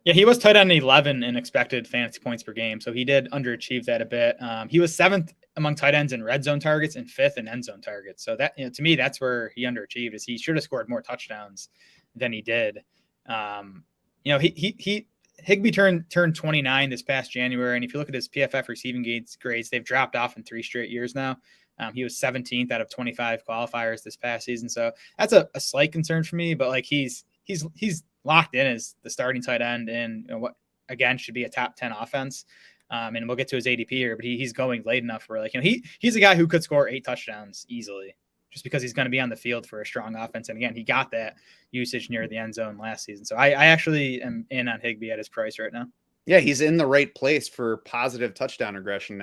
Yeah, he was tight end 11 in expected fantasy points per game, so he did underachieve that a bit. He was 7th among tight ends in red zone targets and 5th in end zone targets. So that, to me, that's where he underachieved. Is he should have scored more touchdowns than he did. Higbee turned 29 this past January, and if you look at his PFF receiving grades, they've dropped off in 3 straight years now. He was 17th out of 25 qualifiers this past season. So that's a slight concern for me, but like he's locked in as the starting tight end in what again should be a top 10 offense. And we'll get to his ADP here, but he's going late enough where like, he's a guy who could score 8 touchdowns easily just because he's going to be on the field for a strong offense. And again, he got that usage near the end zone last season. So I actually am in on Higbee at his price right now. Yeah, he's in the right place for positive touchdown regression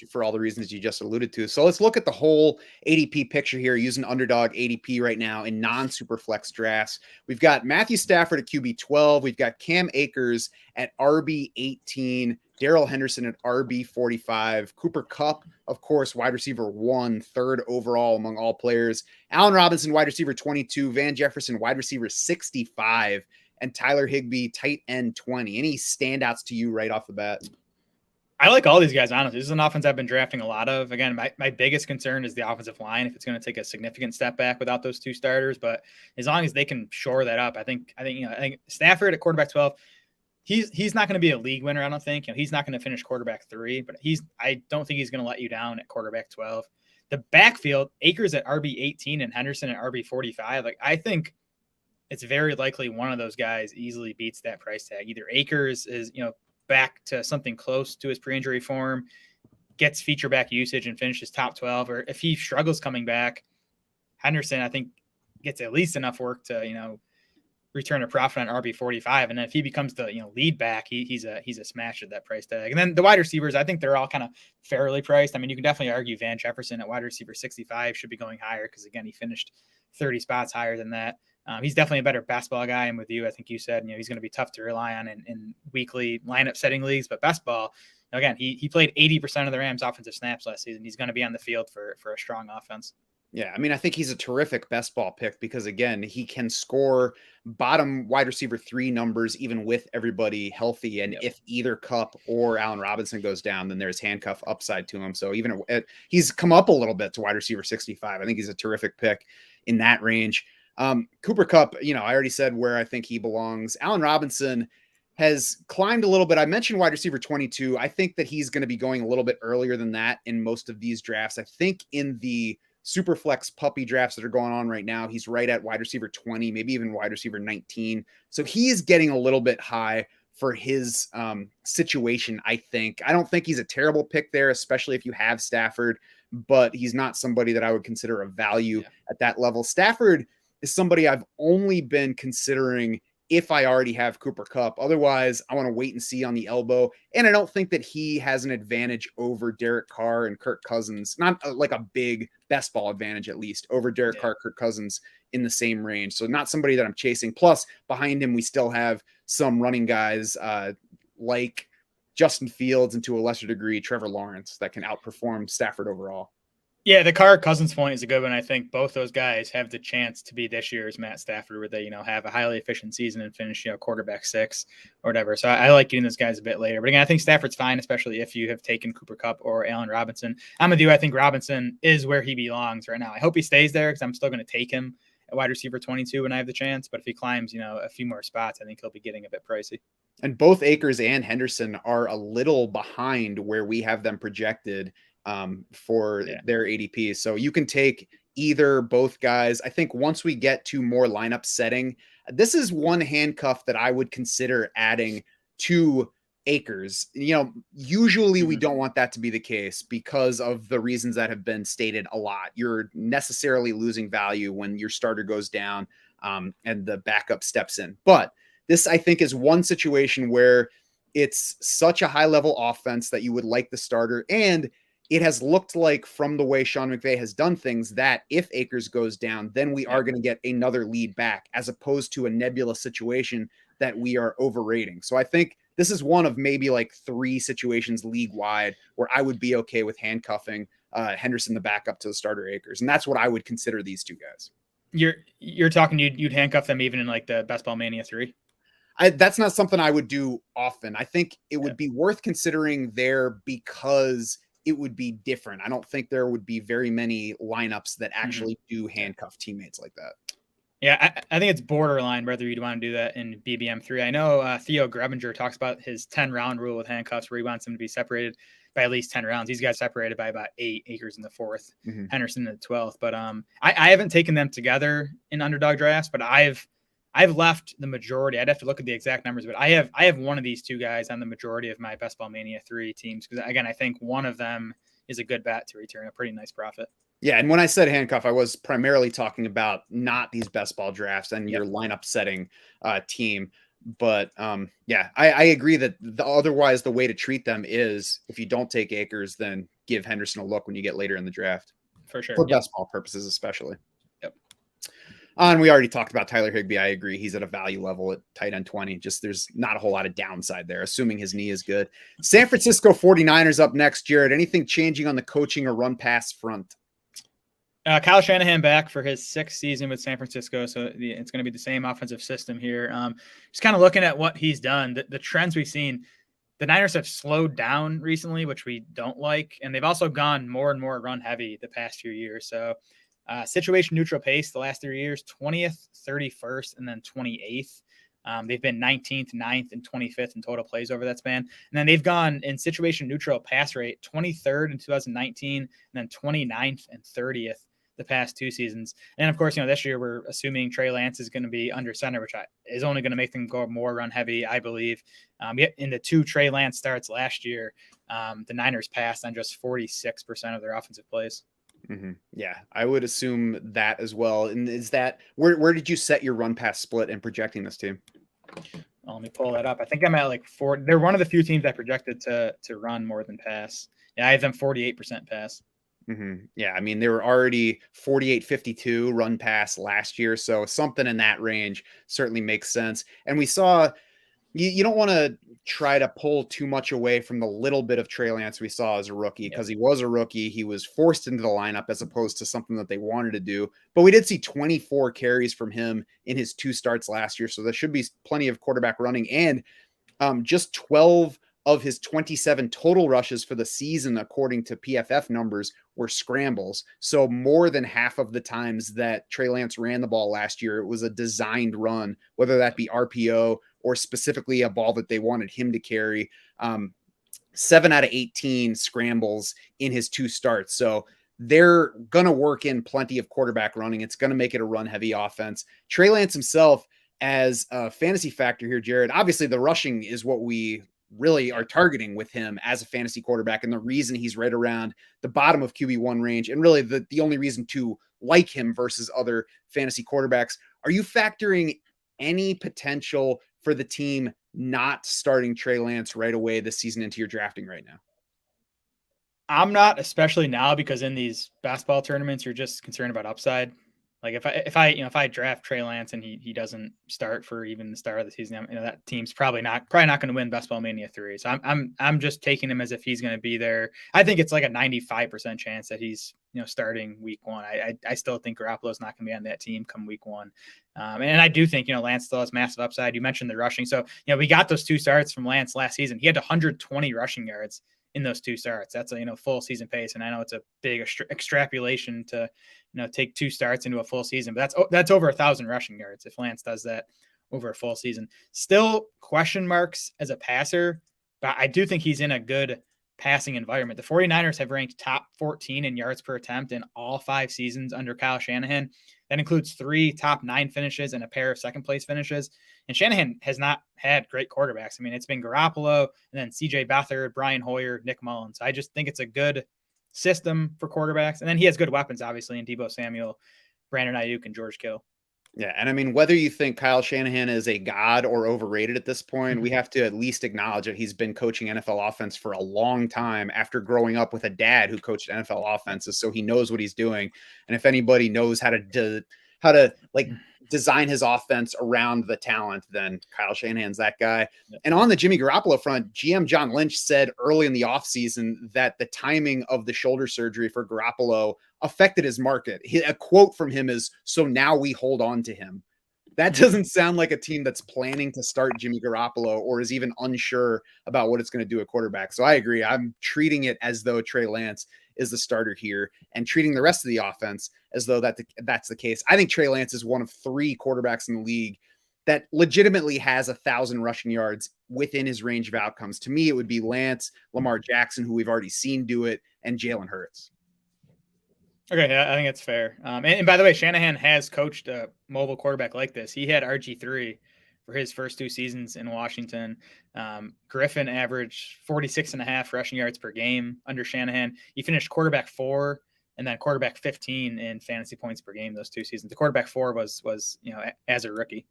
for all the reasons you just alluded to. So let's look at the whole ADP picture here using underdog ADP right now in non-super flex drafts. We've got Matthew Stafford at QB 12. We've got Cam Akers at RB 18. Darrell Henderson at RB 45. Cooper Kupp, of course, wide receiver 1, third overall among all players. Allen Robinson, wide receiver 22. Van Jefferson, wide receiver 65. And Tyler Higbee, tight end 20. Any standouts to you right off the bat? I like all these guys, honestly. This is an offense I've been drafting a lot of. Again, my biggest concern is the offensive line, if it's going to take a significant step back without those 2 starters. But as long as they can shore that up, I think Stafford at quarterback 12, he's not going to be a league winner, I don't think. He's not going to finish quarterback 3, but I don't think he's going to let you down at quarterback 12. The backfield, Akers at RB 18 and Henderson at RB 45. Like, I think it's very likely one of those guys easily beats that price tag. Either Akers is, back to something close to his pre-injury form, gets feature back usage and finishes top 12, or if he struggles coming back, Henderson, I think, gets at least enough work to, return a profit on RB 45. And then if he becomes the, lead back, he's a smash at that price tag. And then the wide receivers, I think they're all kind of fairly priced. I mean, you can definitely argue Van Jefferson at wide receiver 65 should be going higher because, again, he finished 30 spots higher than that. He's definitely a better best ball guy. And with you, I think you said, he's going to be tough to rely on in weekly lineup setting leagues. But best ball, again, he played 80% of the Rams offensive snaps last season. He's going to be on the field for a strong offense. Yeah, I mean, I think he's a terrific best ball pick because, again, he can score bottom wide receiver 3 numbers even with everybody healthy. And if either Kupp or Allen Robinson goes down, then there's handcuff upside to him. So even he's come up a little bit to wide receiver 65. I think he's a terrific pick in that range. Cooper Kupp, I already said where I think he belongs. Allen Robinson has climbed a little bit. I mentioned wide receiver 22. I think that he's going to be going a little bit earlier than that in most of these drafts. I think in the super flex puppy drafts that are going on right now, he's right at wide receiver 20, maybe even wide receiver 19. So he is getting a little bit high for his situation, I think. I don't think he's a terrible pick there, especially if you have Stafford, but he's not somebody that I would consider a value at that level. Stafford is somebody I've only been considering if I already have Cooper Kupp. Otherwise, I want to wait and see on the elbow. And I don't think that he has an advantage over Derek Carr and Kirk Cousins. Not like a big best ball advantage, at least, over Derek Carr, Kirk Cousins in the same range. So not somebody that I'm chasing. Plus, behind him, we still have some running guys like Justin Fields and to a lesser degree, Trevor Lawrence that can outperform Stafford overall. Yeah, the Carr Cousins point is a good one. I think both those guys have the chance to be this year's Matt Stafford, where they, have a highly efficient season and finish, quarterback 6 or whatever. So I like getting those guys a bit later. But again, I think Stafford's fine, especially if you have taken Cooper Kupp or Allen Robinson. I'm with you. I think Robinson is where he belongs right now. I hope he stays there because I'm still going to take him at wide receiver 22 when I have the chance. But if he climbs, a few more spots, I think he'll be getting a bit pricey. And both Akers and Henderson are a little behind where we have them projected for their ADPs. So you can take either, both guys. I think once we get to more lineup setting, this is one handcuff that I would consider adding to Akers. Usually we don't want that to be the case because of the reasons that have been stated a lot. You're necessarily losing value when your starter goes down and the backup steps in. But this, I think, is one situation where it's such a high level offense that you would like the starter, and it has looked like from the way Sean McVay has done things that if Akers goes down, then we are going to get another lead back as opposed to a nebulous situation that we are overrating. So I think this is one of maybe like 3 situations league wide where I would be okay with handcuffing Henderson, the backup to the starter Akers. And that's what I would consider these 2 guys. You're talking, you'd handcuff them even in like the Best Ball Mania 3? That's not something I would do often. I think it would be worth considering there because it would be different. I don't think there would be very many lineups that actually do handcuff teammates like that. Yeah, I think it's borderline whether you'd want to do that in BBM3. I know Theo Grebinger talks about his 10-round rule with handcuffs where he wants them to be separated. by at least 10 rounds. These guys separated by about 8 acres in the 4th, Mm-hmm. Henderson in the 12th. But I haven't taken them together in underdog drafts, but I've left the majority. I'd have to look at the exact numbers, but I have one of these two guys on the majority of my Best Ball Mania 3 teams. Because again, I think one of them is a good bet to return a pretty nice profit. Yeah, and when I said handcuff, I was primarily talking about not these best ball drafts and your lineup setting team. But yeah, I agree that otherwise the way to treat them is if you don't take Akers, then give Henderson a look when you get later in the draft. For sure. For best ball purposes, especially. Yep. And we already talked about Tyler Higbee. I agree. He's at a value level at tight end 20. Just there's not a whole lot of downside there, assuming his knee is good. San Francisco 49ers up next, Jared. Anything changing on the coaching or run pass front? Kyle Shanahan back for his 6th season with San Francisco, so it's going to be the same offensive system here. Just kind of looking at what he's done, the trends we've seen, the Niners have slowed down recently, which we don't like, and they've also gone more and more run heavy the past few years. So situation neutral pace the last 3 years, 20th, 31st, and then 28th. They've been 19th, 9th, and 25th in total plays over that span. And then they've gone in situation neutral pass rate, 23rd in 2019, and then 29th and 30th the past 2 seasons. And of course, this year we're assuming Trey Lance is going to be under center, which is only going to make them go more run heavy, I believe. In the 2 Trey Lance starts last year, the Niners passed on just 46% of their offensive plays. Mm-hmm. Yeah, I would assume that as well. And is that where did you set your run pass split in projecting this team? Well, let me pull that up. I think I'm at like 4. They're one of the few teams I projected to run more than pass. Yeah, I have them 48% pass. Mm-hmm. Yeah, I mean, they were already 48-52 run pass last year, so something in that range certainly makes sense. And we saw you don't want to try to pull too much away from the little bit of Trey Lance we saw as a rookie, because he was a rookie. He was forced into the lineup as opposed to something that they wanted to do. But we did see 24 carries from him in his 2 starts last year, so there should be plenty of quarterback running. And just 12 of his 27 total rushes for the season, according to PFF numbers, were scrambles. So more than half of the times that Trey Lance ran the ball last year, it was a designed run, whether that be RPO or specifically a ball that they wanted him to carry. 7 out of 18 scrambles in his 2 starts. So they're going to work in plenty of quarterback running. It's going to make it a run-heavy offense. Trey Lance himself, as a fantasy factor here, Jared, obviously the rushing is what we really are targeting with him as a fantasy quarterback, and the reason he's right around the bottom of QB1 range, and really the only reason to like him versus other fantasy quarterbacks. Are you factoring any potential for the team not starting Trey Lance right away this season into your drafting right now? I'm not, especially now, because in these basketball tournaments, you're just concerned about upside. Like if I draft Trey Lance and he doesn't start for even the start of the season, that team's probably not going to win Best Ball Mania 3. So I'm just taking him as if he's going to be there. I think it's like a 95% chance that he's starting week 1. I still think Garoppolo's not going to be on that team come week 1. And I do think Lance still has massive upside. You mentioned the rushing, so we got those 2 starts from Lance last season. He had 120 rushing yards in those 2 starts. That's a full season pace, and I know it's a big extrapolation to take 2 starts into a full season, but that's over 1,000 rushing yards if Lance does that over a full season. Still question marks as a passer, but I do think he's in a good passing environment. The 49ers have ranked top 14 in yards per attempt in all 5 seasons under Kyle Shanahan. That includes 3 top 9 finishes and a pair of second place finishes. And Shanahan has not had great quarterbacks. I mean, it's been Garoppolo and then CJ Beathard, Brian Hoyer, Nick Mullins. I just think it's a good system for quarterbacks. And then he has good weapons, obviously, in Deebo Samuel, Brandon Ayuk, and George Kittle. Yeah, and I mean, whether you think Kyle Shanahan is a god or overrated at this point, we have to at least acknowledge that he's been coaching NFL offense for a long time after growing up with a dad who coached NFL offenses, so he knows what he's doing. And if anybody knows how to like design his offense around the talent, then Kyle Shanahan's that guy. Yep. And on the Jimmy Garoppolo front, GM John Lynch said early in the offseason that the timing of the shoulder surgery for Garoppolo affected his market. A quote from him is, "So now we hold on to him." That doesn't sound like a team that's planning to start Jimmy Garoppolo or is even unsure about what it's going to do at quarterback. So I agree. I'm treating it as though Trey Lance is the starter here and treating the rest of the offense as though that's the case. I think Trey Lance is one of 3 quarterbacks in the league that legitimately has 1,000 rushing yards within his range of outcomes. To me, it would be Lance, Lamar Jackson, who we've already seen do it, and Jalen Hurts. Okay, yeah, I think it's fair. And by the way, Shanahan has coached a mobile quarterback like this. He had RG3 for his first 2 seasons in Washington. Griffin averaged 46.5 rushing yards per game under Shanahan. He finished quarterback 4 and then quarterback 15 in fantasy points per game those 2 seasons. The quarterback 4 was as a rookie.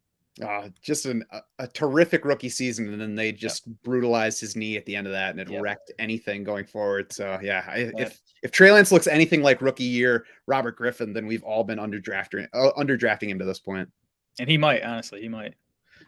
Just a terrific rookie season, and then they just brutalized his knee at the end of that, and it wrecked anything going forward. So yeah, if Trey Lance looks anything like rookie year Robert Griffin, then we've all been underdrafting him to this point. And he might, honestly, he might.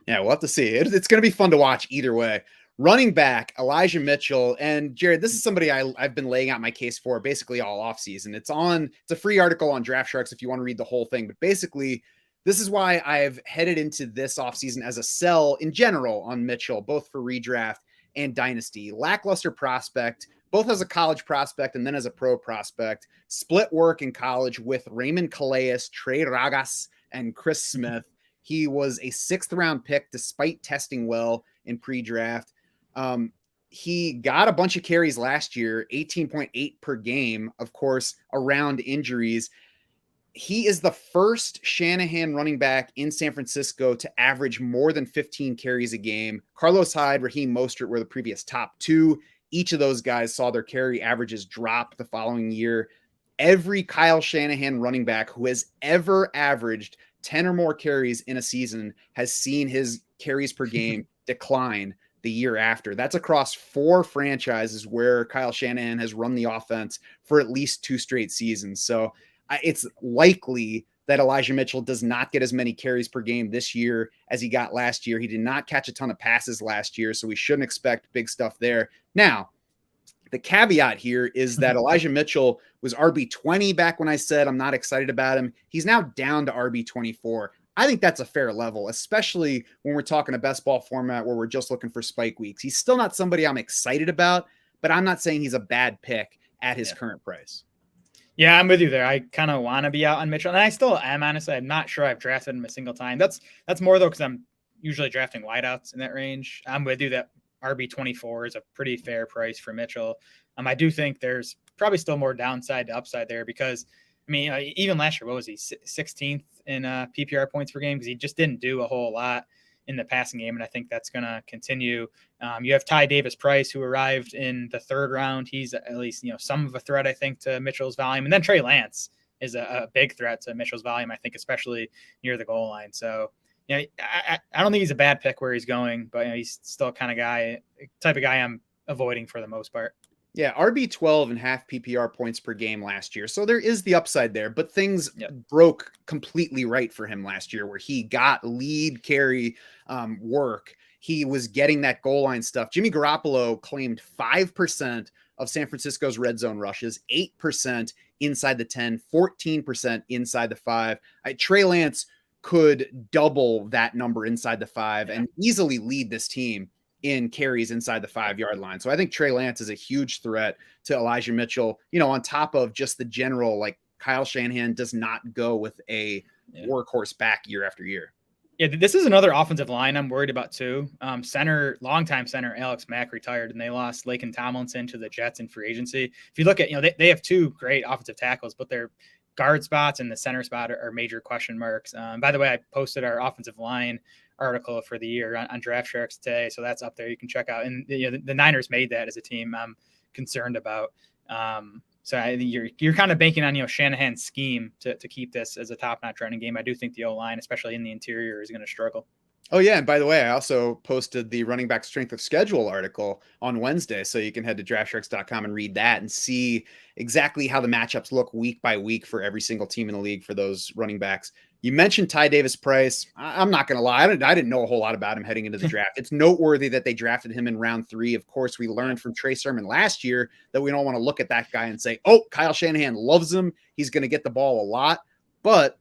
Yeah, we'll have to see. It's going to be fun to watch either way. Running back Elijah Mitchell, and Jared, this is somebody I've been laying out my case for basically all offseason. It's a free article on Draft Sharks if you want to read the whole thing, but basically, this is why I've headed into this offseason as a sell in general on Mitchell, both for redraft and dynasty. Lackluster prospect, both as a college prospect and then as a pro prospect. Split work in college with Raymond Calais, Trey Ragas, and Chris Smith. He was a 6th-round pick despite testing well in pre-draft. He got a bunch of carries last year, 18.8 per game, of course, around injuries. He is the first Shanahan running back in San Francisco to average more than 15 carries a game. Carlos Hyde, Raheem Mostert were the previous top 2. Each of those guys saw their carry averages drop the following year. Every Kyle Shanahan running back who has ever averaged 10 or more carries in a season has seen his carries per game decline the year after. That's across 4 franchises where Kyle Shanahan has run the offense for at least 2 straight seasons. So it's likely that Elijah Mitchell does not get as many carries per game this year as he got last year. He did not catch a ton of passes last year, so we shouldn't expect big stuff there. Now, the caveat here is that Elijah Mitchell was RB20 back when I said I'm not excited about him. He's now down to RB24. I think that's a fair level, especially when we're talking a best ball format where we're just looking for spike weeks. He's still not somebody I'm excited about, but I'm not saying he's a bad pick at his current price. Yeah, I'm with you there. I kind of want to be out on Mitchell, and I still am, honestly. I'm not sure I've drafted him a single time. That's more, though, because I'm usually drafting wideouts in that range. I'm with you that RB24 is a pretty fair price for Mitchell. I do think there's probably still more downside to upside there because, I mean, even last year, what was he, 16th in PPR points per game? Because he just didn't do a whole lot in the passing game, and I think that's going to continue. You have Ty Davis-Price, who arrived in the 3rd round. He's at least, some of a threat, I think, to Mitchell's volume. And then Trey Lance is a big threat to Mitchell's volume, I think, especially near the goal line. So, I don't think he's a bad pick where he's going, but he's still type of guy I'm avoiding for the most part. Yeah, RB12 and half PPR points per game last year. So there is the upside there, but things broke completely right for him last year where he got lead carry work. He was getting that goal line stuff. Jimmy Garoppolo claimed 5% of San Francisco's red zone rushes, 8% inside the 10, 14% inside the 5. Trey Lance could double that number inside the 5 and easily lead this team in carries inside the 5-yard line. So I think Trey Lance is a huge threat to Elijah Mitchell, on top of just the general, like Kyle Shanahan does not go with a workhorse back year after year. Yeah, this is another offensive line I'm worried about too. Longtime center Alex Mack retired, and they lost Laken Tomlinson to the Jets in free agency. If you look at, they have 2 great offensive tackles, but their guard spots and the center spot are major question marks. By the way, I posted our offensive line article for the year on Draft Sharks today, so that's up there. You can check out. And the Niners made that as a team I'm concerned about. So I think you're kind of banking on Shanahan's scheme to keep this as a top-notch running game. I do think the O-line, especially in the interior, is going to struggle. Oh, yeah. And by the way, I also posted the running back strength of schedule article on Wednesday. So you can head to draftsharks.com and read that and see exactly how the matchups look week by week for every single team in the league for those running backs. You mentioned Ty Davis-Price. I'm not going to lie. I didn't know a whole lot about him heading into the draft. It's noteworthy that they drafted him in round 3. Of course, we learned from Trey Sermon last year that we don't want to look at that guy and say, oh, Kyle Shanahan loves him. He's going to get the ball a lot. But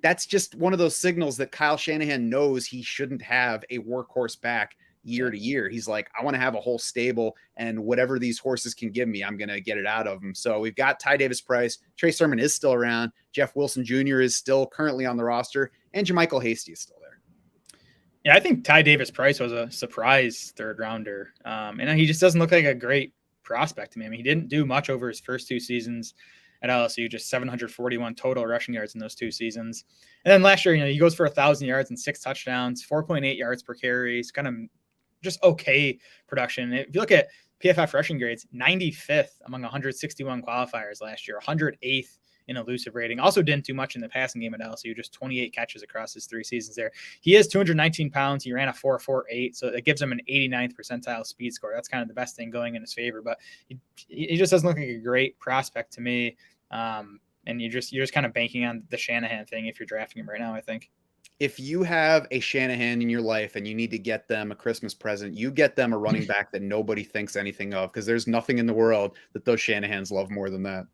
that's just one of those signals that Kyle Shanahan knows he shouldn't have a workhorse back year to year. He's like, I want to have a whole stable, and whatever these horses can give me, I'm going to get it out of them. So we've got Ty Davis-Price. Trey Sermon is still around. Jeff Wilson Jr. is still currently on the roster, and JaMychal Hasty is still there. Yeah, I think Ty Davis Price was a surprise third rounder. And he just doesn't look like a great prospect to me. I mean, he didn't do much over his first 2 seasons at LSU, just 741 total rushing yards in those 2 seasons. And then last year, he goes for 1,000 yards and 6 touchdowns, 4.8 yards per carry. It's kind of just okay production. If you look at PFF rushing grades, 95th among 161 qualifiers last year, 108th in elusive rating. Also didn't do much in the passing game at LSU, just 28 catches across his 3 seasons there. He is 219 pounds. He ran a 4.48, so that gives him an 89th percentile speed score. That's kind of the best thing going in his favor, but he just doesn't look like a great prospect to me. And you're just kind of banking on the Shanahan thing if you're drafting him right now, I think. If you have a Shanahan in your life and you need to get them a Christmas present, you get them a running back that nobody thinks anything of, because there's nothing in the world that those Shanahans love more than that.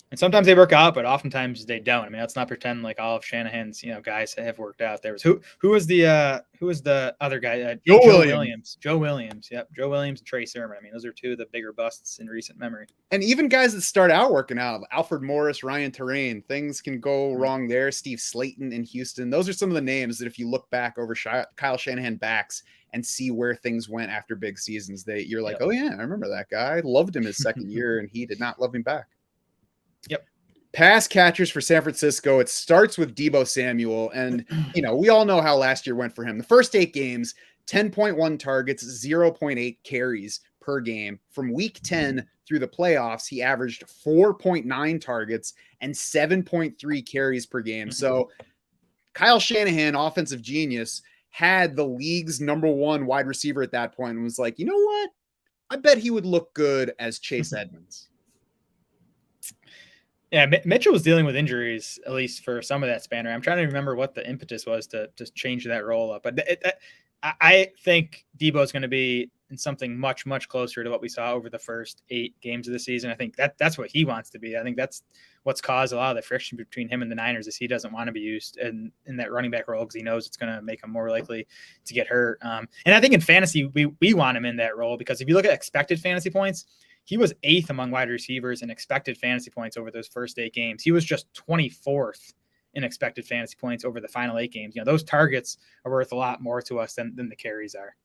And sometimes they work out, but oftentimes they don't. I mean, let's not pretend like all of Shanahan's, guys have worked out. There was who was the other guy? Joe Williams. Joe Williams. Yep. Joe Williams and Trey Sermon. I mean, those are two of the bigger busts in recent memory. And even guys that start out working out, Alfred Morris, Ryan Terrain, things can go wrong there. Steve Slayton in Houston. Those are some of the names that if you look back over Kyle Shanahan backs and see where things went after big seasons, you're like, oh yeah, I remember that guy. I loved him his second year and he did not love him back. Yep. Pass catchers for San Francisco. It starts with Deebo Samuel. And, we all know how last year went for him. The first 8 games, 10.1 targets, 0.8 carries per game. From week 10 through the playoffs, he averaged 4.9 targets and 7.3 carries per game. So Kyle Shanahan, offensive genius, had the league's #1 wide receiver at that point and was like, you know what? I bet he would look good as Chase Edmonds. Yeah, Mitchell was dealing with injuries, at least for some of that span. I'm trying to remember what the impetus was to change that role up. But I think Deebo is going to be in something much, much closer to what we saw over the first 8 games of the season. I think that's what he wants to be. I think that's what's caused a lot of the friction between him and the Niners is he doesn't want to be used in that running back role because he knows it's going to make him more likely to get hurt. And I think in fantasy, we want him in that role because if you look at expected fantasy points, he was 8th among wide receivers in expected fantasy points over those first 8 games. He was just 24th in expected fantasy points over the final 8 games. Those targets are worth a lot more to us than the carries are.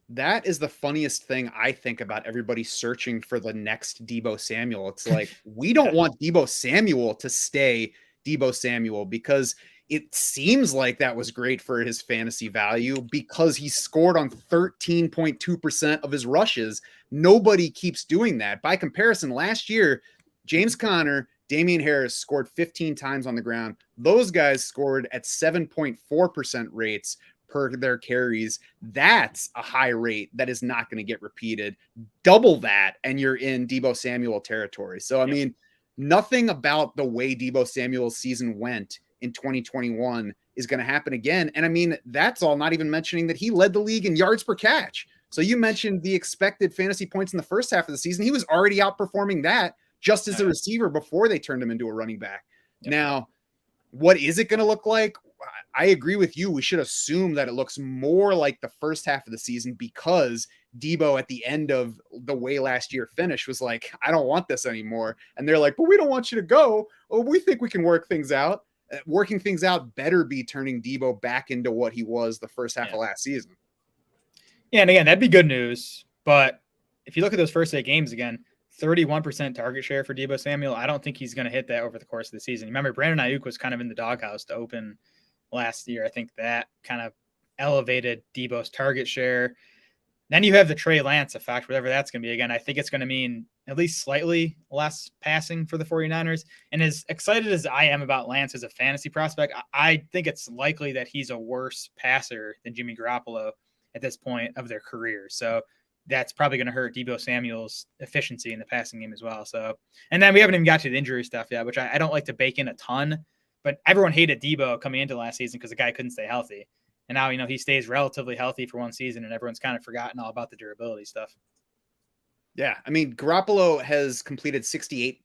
That is the funniest thing I think about everybody searching for the next Deebo Samuel. It's like, we don't want Deebo Samuel to stay Deebo Samuel because it seems like that was great for his fantasy value because he scored on 13.2% of his rushes. Nobody keeps doing that. By comparison, last year, James Conner, Damian Harris scored 15 times on the ground. Those guys scored at 7.4% rates per their carries. That's a high rate that is not going to get repeated. Double that, and you're in Deebo Samuel territory. So, I mean, nothing about the way Deebo Samuel's season went in 2021 is going to happen again. And I mean, that's all not even mentioning that he led the league in yards per catch. So you mentioned the expected fantasy points in the first half of the season. He was already outperforming that just as a receiver before they turned him into a running back. Yep. Now, what is it going to look like? I agree with you. We should assume that it looks more like the first half of the season because Deebo at the end of the way last year finished was like, I don't want this anymore. And they're like, but we don't want you to go. Oh, we think we can work things out. Working things out better be turning Deebo back into what he was the first half of last season. Yeah, and again, that'd be good news. But if you look at those first 8 games again, 31% target share for Deebo Samuel. I don't think he's going to hit that over the course of the season. Remember, Brandon Ayuk was kind of in the doghouse to open last year. I think that kind of elevated Deebo's target share. Then you have the Trey Lance effect, whatever that's going to be. Again, I think it's going to mean at least slightly less passing for the 49ers. And as excited as I am about Lance as a fantasy prospect, I think it's likely that he's a worse passer than Jimmy Garoppolo at this point of their career. So that's probably going to hurt Deebo Samuel's efficiency in the passing game as well. So, and then we haven't even got to the injury stuff yet, which I don't like to bake in a ton, but everyone hated Deebo coming into last season because the guy couldn't stay healthy. And now, he stays relatively healthy for one season and everyone's kind of forgotten all about the durability stuff. Yeah. I mean, Garoppolo has completed 68%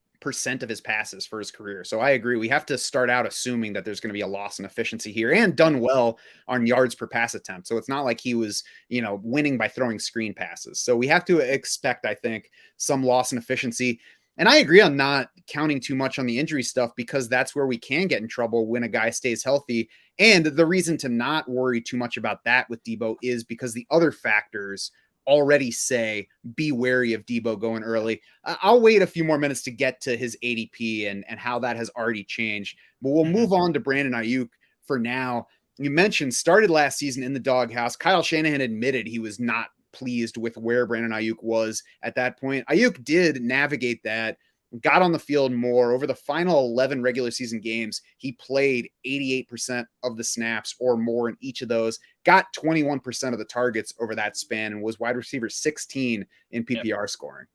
of his passes for his career. So I agree. We have to start out assuming that there's going to be a loss in efficiency here and done well on yards per pass attempt. So it's not like he was, winning by throwing screen passes. So we have to expect, I think, some loss in efficiency. And I agree on not counting too much on the injury stuff because that's where we can get in trouble when a guy stays healthy. And the reason to not worry too much about that with Debo is because the other factors already say be wary of Debo going early. I'll wait a few more minutes to get to his ADP and how that has already changed. But we'll move on to Brandon Ayuk for now. You mentioned started last season in the doghouse. Kyle Shanahan admitted he was not pleased with where Brandon Ayuk was at that point. Ayuk did navigate that, got on the field more. Over the final 11 regular season games, he played 88% of the snaps or more in each of those, got 21% of the targets over that span, and was wide receiver 16 in PPR scoring.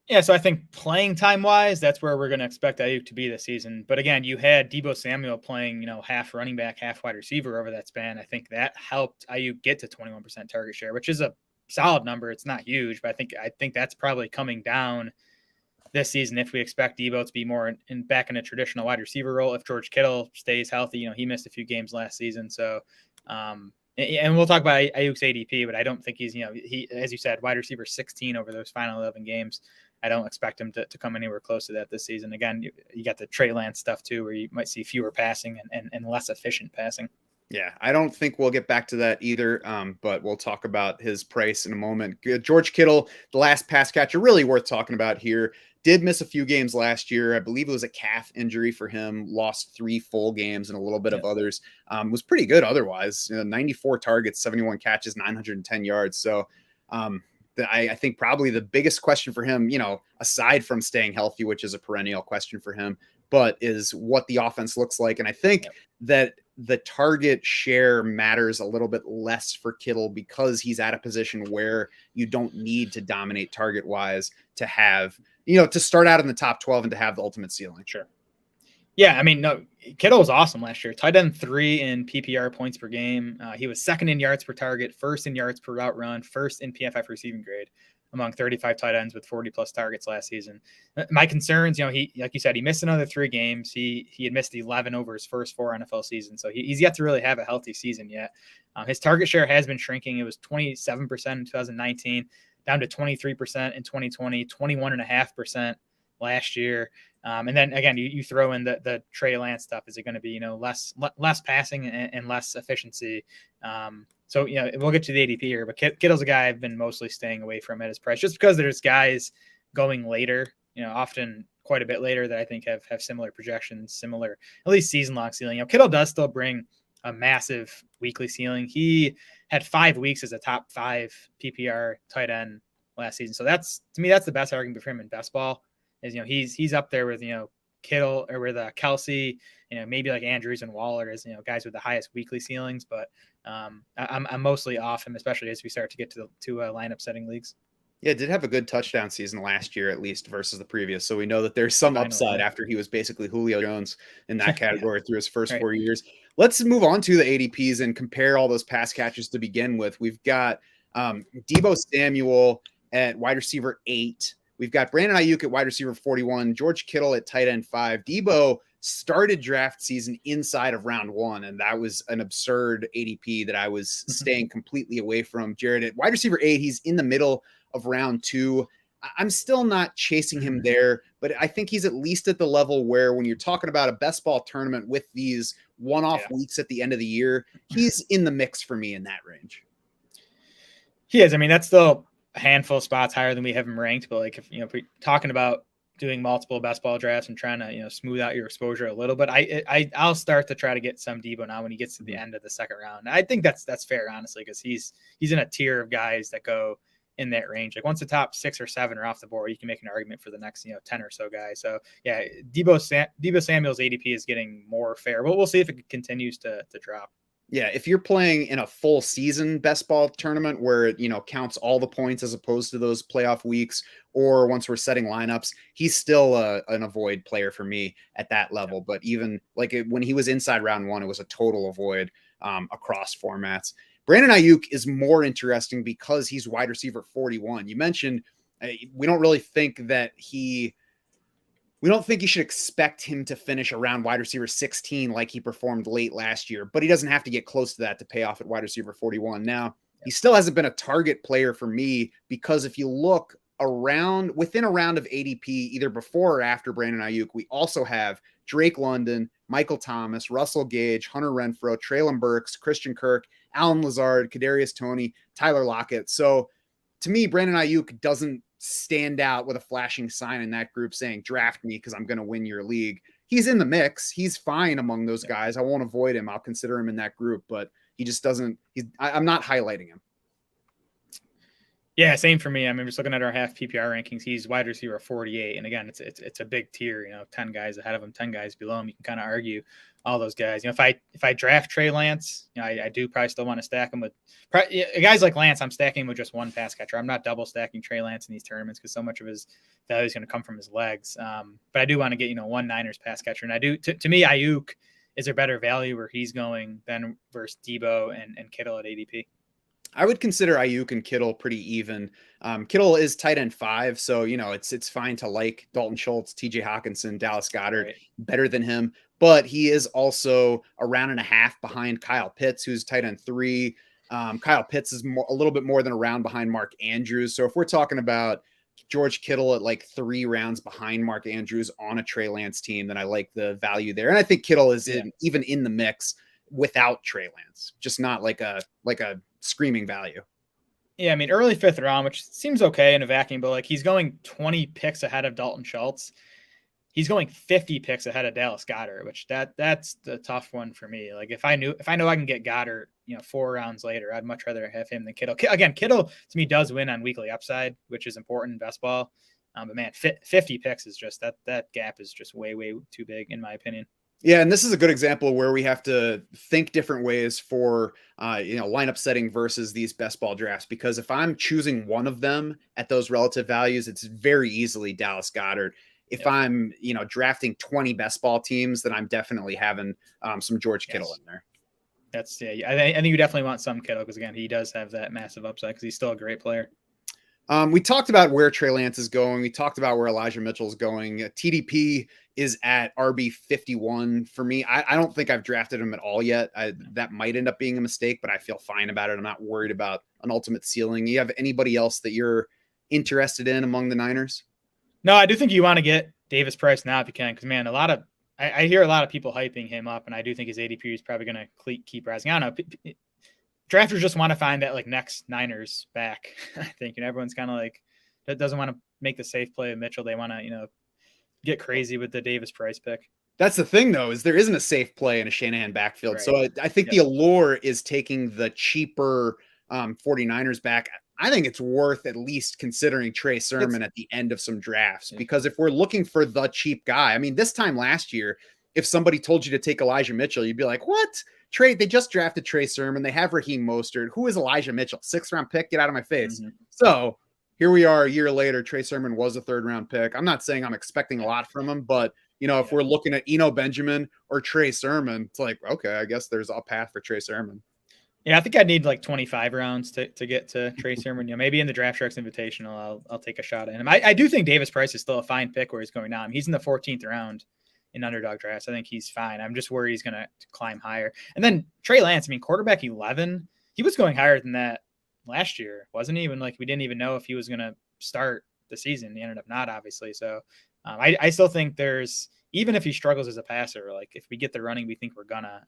Yeah, so I think playing time wise, that's where we're going to expect Ayuk to be this season. But again, you had Deebo Samuel playing, half running back, half wide receiver over that span. I think that helped Ayuk get to 21% target share, which is a solid number. It's not huge, but I think that's probably coming down this season if we expect Deebo to be more back in a traditional wide receiver role. If George Kittle stays healthy, he missed a few games last season, so. And we'll talk about Ayuk's ADP, but I don't think he's, he, as you said, wide receiver 16 over those final 11 games. I don't expect him to come anywhere close to that this season. Again, you got the Trey Lance stuff too, where you might see fewer passing and less efficient passing. Yeah, I don't think we'll get back to that either, but we'll talk about his price in a moment. George Kittle, the last pass catcher, really worth talking about here. Did miss a few games last year. I believe it was a calf injury for him. Lost 3 full games and a little bit of others. Was pretty good otherwise. 94 targets, 71 catches, 910 yards. So I think probably the biggest question for him, aside from staying healthy, which is a perennial question for him, but is what the offense looks like. And I think that the target share matters a little bit less for Kittle because he's at a position where you don't need to dominate target wise to have, to start out in the top 12 and to have the ultimate ceiling. Sure. Yeah, I mean, no, Kittle was awesome last year. Tight end 3 in PPR points per game. He was second in yards per target, first in yards per route run, first in PFF receiving grade among 35 tight ends with 40-plus targets last season. My concerns, he, like you said, he missed another 3 games. He had missed 11 over his first 4 NFL seasons, so he's yet to really have a healthy season yet. His target share has been shrinking. It was 27% in 2019, down to 23% in 2020, 21.5% last year. And then again, you throw in the Trey Lance stuff. Is it going to be, less passing and less efficiency? So, we'll get to the ADP here, but Kittle's a guy I've been mostly staying away from at his price just because there's guys going later, often quite a bit later that I think have similar projections, similar, at least season-long ceiling. Kittle does still bring a massive weekly ceiling. He had 5 weeks as a top 5 PPR tight end last season. So to me, that's the best argument for him in best ball. Is he's up there with Kittle or with Kelsey, maybe like Andrews and Waller as guys with the highest weekly ceilings. But I'm mostly off him, especially as we start to get to lineup setting leagues. Yeah, did have a good touchdown season last year, at least versus the previous. So we know that there's some upside after he was basically Julio Jones in that category through his first 4 years. Let's move on to the ADPs and compare all those pass catchers to begin with. We've got Deebo Samuel at wide receiver 8. We've got Brandon Ayuk at wide receiver 41, George Kittle at tight end 5. Deebo started draft season inside of round 1, and that was an absurd ADP that I was staying completely away from. Jared at wide receiver 8, he's in the middle of round 2. I'm still not chasing him there, but I think he's at least at the level where when you're talking about a best ball tournament with these one-off weeks at the end of the year, he's in the mix for me in that range. He is. I mean, that's still a handful of spots higher than we have him ranked, but like if we're talking about doing multiple best ball drafts and trying to smooth out your exposure a little bit, I'll start to try to get some Deebo now when he gets to the end of the second round. I think that's fair, honestly, because he's in a tier of guys that go in that range. Like once the top 6 or 7 are off the board, you can make an argument for the next 10 or so guys. So yeah, Deebo Samuel's ADP is getting more fair, but we'll see if it continues to drop. Yeah, if you're playing in a full season best ball tournament where it, counts all the points as opposed to those playoff weeks, or once we're setting lineups, he's still an avoid player for me at that level. But even when he was inside round 1, it was a total avoid across formats. Brandon Ayuk is more interesting because he's wide receiver 41. You mentioned we don't think you should expect him to finish around wide receiver 16 like he performed late last year, but he doesn't have to get close to that to pay off at wide receiver 41. Now, he still hasn't been a target player for me because if you look within a round of ADP, either before or after Brandon Ayuk, we also have Drake London, Michael Thomas, Russell Gage, Hunter Renfrow, Treylon Burks, Christian Kirk, Alan Lazard, Kadarius Toney, Tyler Lockett. So to me, Brandon Ayuk doesn't stand out with a flashing sign in that group saying, draft me because I'm going to win your league. He's in the mix. He's fine among those guys. I won't avoid him. I'll consider him in that group, but he just doesn't, I'm not highlighting him. Yeah, same for me. I mean, just looking at our half PPR rankings, he's wide receiver 48. And again, it's a big tier, 10 guys ahead of him, 10 guys below him. You can kind of argue all those guys. If I draft Trey Lance, I do probably still want to stack him with guys like Lance. I'm stacking him with just one pass catcher. I'm not double stacking Trey Lance in these tournaments because so much of his value is going to come from his legs. But I do want to get, one Niners pass catcher. And I do, to me, Ayuk is a better value where he's going than versus Debo and Kittle at ADP. I would consider Ayuk and Kittle pretty even. Kittle is tight end 5, so it's fine to like Dalton Schultz, TJ Hawkinson, Dallas Goedert better than him, but he is also a round and a half behind Kyle Pitts, who's tight end 3. Kyle Pitts is a little bit more than a round behind Mark Andrews. So if we're talking about George Kittle at like 3 rounds behind Mark Andrews on a Trey Lance team, then I like the value there. And I think Kittle is even in the mix without Trey Lance, just not like a screaming value. Yeah, I mean, early 5th round, which seems okay in a vacuum, but like he's going 20 picks ahead of Dalton Schultz. He's going 50 picks ahead of Dallas Goedert, which that's the tough one for me. Like if I know I can get Goddard, 4 rounds later, I'd much rather have him than Kittle. Again, Kittle to me does win on weekly upside, which is important in best ball. But man, 50 picks is just that gap is just way too big in my opinion. Yeah, and this is a good example where we have to think different ways for lineup setting versus these best ball drafts. Because if I'm choosing one of them at those relative values, it's very easily Dallas Goedert. If I'm drafting 20 best ball teams, then I'm definitely having some George Kittle in there. That's I think you definitely want some Kittle because again he does have that massive upside because he's still a great player. We talked about where Trey Lance is going. We talked about where Elijah Mitchell is going. TDP is at RB 51 for me. I don't think I've drafted him at all yet. That might end up being a mistake, but I feel fine about it. I'm not worried about an ultimate ceiling. You have anybody else that you're interested in among the Niners? No, I do think you want to get Davis Price now if you can, because man, I hear a lot of people hyping him up, and I do think his ADP is probably going to keep rising. I don't know. Drafters just want to find that like next Niners back, I think, and everyone's kind of like that doesn't want to make the safe play of Mitchell. They want to, get crazy with the Davis Price pick. That's the thing, though, is there isn't a safe play in a Shanahan backfield. Right. So I think the allure is taking the cheaper 49ers back. I think it's worth at least considering Trey Sermon at the end of some drafts, because if we're looking for the cheap guy, I mean, this time last year, if somebody told you to take Elijah Mitchell, you'd be like, what? They just drafted Trey Sermon. They have Raheem Mostert. Who is Elijah Mitchell? 6th round pick? Get out of my face. Mm-hmm. So here we are a year later. Trey Sermon was a 3rd round pick. I'm not saying I'm expecting a lot from him, but if we're looking at Eno Benjamin or Trey Sermon, it's like, okay, I guess there's a path for Trey Sermon. Yeah, I think I'd need like 25 rounds to get to Trey Sermon. Maybe in the Draft Sharks Invitational, I'll take a shot at him. I do think Davis Price is still a fine pick where he's going down. He's in the 14th round in underdog drafts. I think he's fine. I'm just worried he's going to climb higher. And then Trey Lance, quarterback 11, he was going higher than that last year, wasn't he? Even like we didn't even know if he was going to start the season. He ended up not, obviously. So I still think even if he struggles as a passer, like if we get the running, we think we're gonna,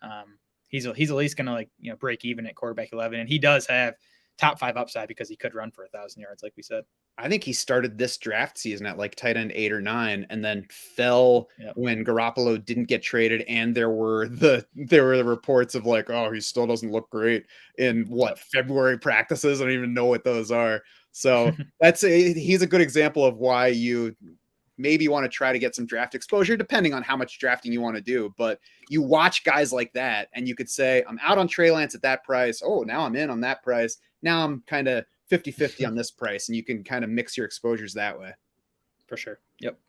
he's at least gonna break even at quarterback 11, and he does have top 5 upside because he could run for 1,000 yards, like we said. I think he started this draft season at like tight end 8 or 9, and then fell when Garoppolo didn't get traded, and there were the reports of like, oh, he still doesn't look great in February practices. I don't even know what those are. So he's a good example of why you maybe want to try to get some draft exposure, depending on how much drafting you want to do. But you watch guys like that, and you could say, I'm out on Trey Lance at that price. Oh, now I'm in on that price. Now I'm kind of 50-50 on this price, and you can kind of mix your exposures that way. For sure. Yep.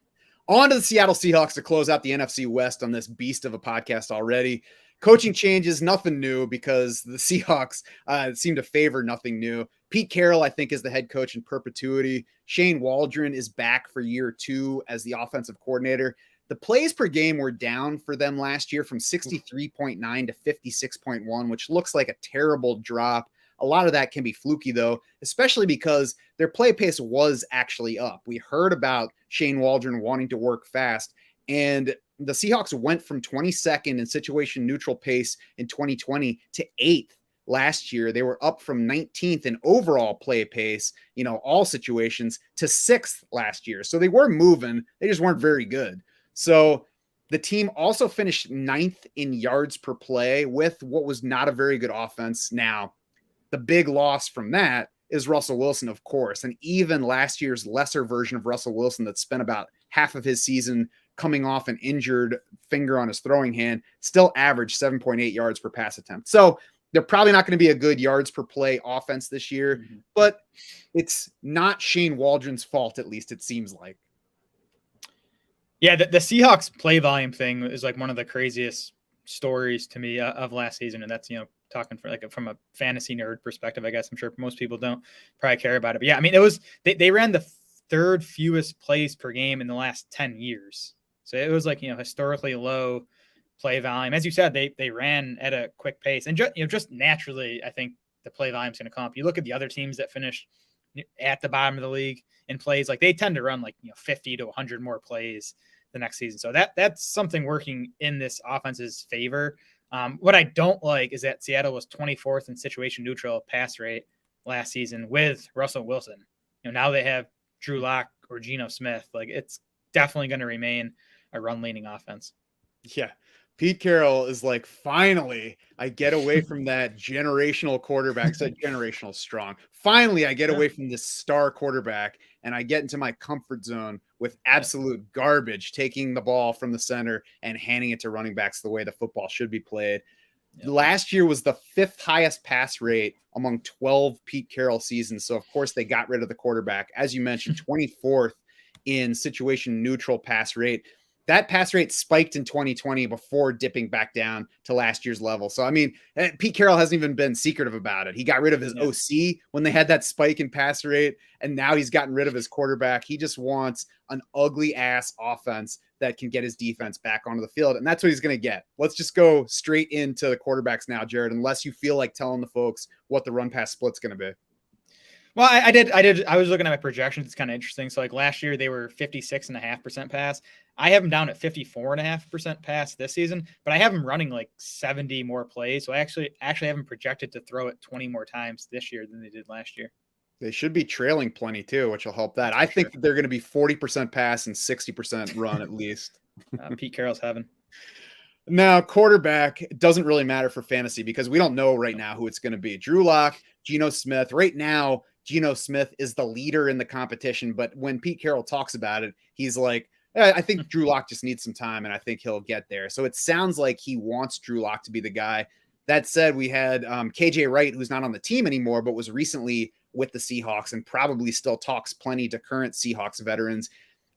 On to the Seattle Seahawks to close out the NFC West on this beast of a podcast already. Coaching changes, nothing new, because the Seahawks seem to favor nothing new. Pete Carroll, I think, is the head coach in perpetuity. Shane Waldron is back for year 2 as the offensive coordinator. The plays per game were down for them last year from 63.9 to 56.1, which looks like a terrible drop. A lot of that can be fluky, though, especially because their play pace was actually up. We heard about Shane Waldron wanting to work fast, and the Seahawks went from 22nd in situation neutral pace in 2020 to 8th last year. They were up from 19th in overall play pace, all situations, to 6th last year. So they were moving. They just weren't very good. So the team also finished 9th in yards per play with what was not a very good offense. Now, the big loss from that is Russell Wilson, of course. And even last year's lesser version of Russell Wilson that spent about half of his season coming off an injured finger on his throwing hand still averaged 7.8 yards per pass attempt. So they're probably not going to be a good yards per play offense this year, but it's not Shane Waldron's fault, at least it seems like. Yeah, the Seahawks play volume thing is like one of the craziest stories to me of last season. And that's, talking from a fantasy nerd perspective, I guess. I'm sure most people don't probably care about it. But yeah, I mean, they ran the third fewest plays per game in the last 10 years. So it was like, historically low play volume. As you said, they ran at a quick pace, and just naturally, I think the play volume is going to come up. You look at the other teams that finished at the bottom of the league in plays, like they tend to run 50 to 100 more plays the next season. So that's something working in this offense's favor. What I don't like is that Seattle was 24th in situation neutral pass rate last season with Russell Wilson. Now they have Drew Lock or Geno Smith. Like, it's definitely going to remain a run leaning offense. Yeah. Pete Carroll is like, finally, I get away from that generational quarterback. Said generational strong. Finally, I get away from this star quarterback and I get into my comfort zone with absolute garbage, taking the ball from the center and handing it to running backs the way the football should be played. Last year was the 5th highest pass rate among 12 Pete Carroll seasons. So, of course, they got rid of the quarterback. As you mentioned, 24th in situation neutral pass rate. That pass rate spiked in 2020 before dipping back down to last year's level. So, I mean, Pete Carroll hasn't even been secretive about it. He got rid of his OC when they had that spike in pass rate, and now he's gotten rid of his quarterback. He just wants an ugly-ass offense that can get his defense back onto the field, and that's what he's going to get. Let's just go straight into the quarterbacks now, Jared, unless you feel like telling the folks what the run-pass split's going to be. Well, I did. I was looking at my projections. It's kind of interesting. So, like last year, they were 56.5% pass. I have them down at 54.5% pass this season, but I have them running like 70 more plays. So I actually have them projected to throw it 20 more times this year than they did last year. They should be trailing plenty too, which will help that. I think that they're going to be 40% pass and 60% run at least. Pete Carroll's heaven. Now, quarterback doesn't really matter for fantasy because we don't know right now who it's going to be. Drew Lock, Geno Smith. Right now, Geno Smith is the leader in the competition, but when Pete Carroll talks about it, he's like, I think Drew Lock just needs some time, and I think he'll get there. So it sounds like he wants Drew Lock to be the guy. That said, we had KJ Wright, who's not on the team anymore, but was recently with the Seahawks and probably still talks plenty to current Seahawks veterans.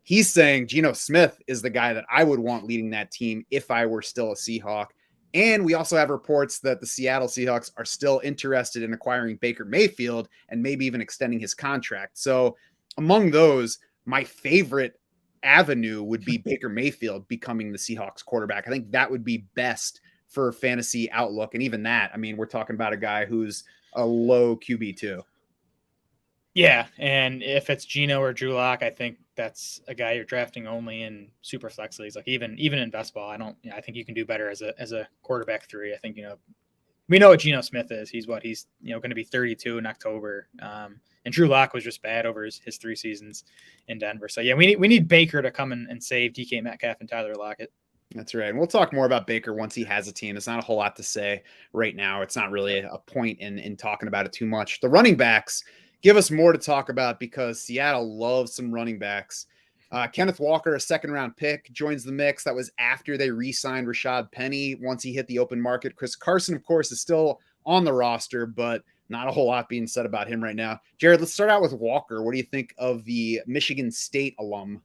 He's saying Geno Smith is the guy that I would want leading that team if I were still a Seahawk. And we also have reports that the Seattle Seahawks are still interested in acquiring Baker Mayfield and maybe even extending his contract. So among those, my favorite avenue would be Baker Mayfield becoming the Seahawks quarterback. I think that would be best for fantasy outlook. And even that, I mean, we're talking about a guy who's a low QB too. Yeah, and if it's Geno or Drew Lock, I think that's a guy you're drafting only in super flex leagues. Like even in best ball, I think you can do better as a quarterback 3. I think we know what Geno Smith is. He's going to be 32 in October. And Drew Lock was just bad over his 3 seasons in Denver. So yeah, we need Baker to come and save DK Metcalf and Tyler Lockett. That's right. And we'll talk more about Baker once he has a team. It's not a whole lot to say right now. It's not really a point in talking about it too much. The running backs give us more to talk about because Seattle loves some running backs. Kenneth Walker, a 2nd-round pick, joins the mix. That was after they re-signed Rashad Penny once he hit the open market. Chris Carson, of course, is still on the roster, but not a whole lot being said about him right now. Jared, let's start out with Walker. What do you think of the Michigan State alum?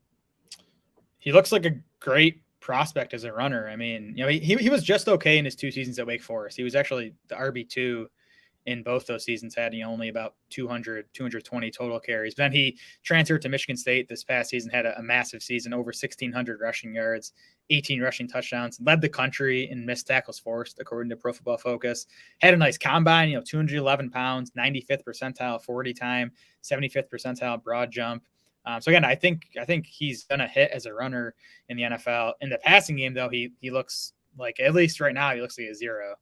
He looks like a great prospect as a runner. I mean, he was just okay in his 2 seasons at Wake Forest. He was actually the RB2 in both those seasons, had only about 220 total carries. Then he transferred to Michigan State this past season, had a massive season, over 1,600 rushing yards 18 rushing touchdowns, led the country in missed tackles forced, according to Pro Football Focus. Had a nice combine, 211 pounds, 95th percentile 40 time, 75th percentile broad jump. So again, I think he's gonna hit as a runner in the NFL. In the passing game, though, he looks like, at least right now, he looks like a zero.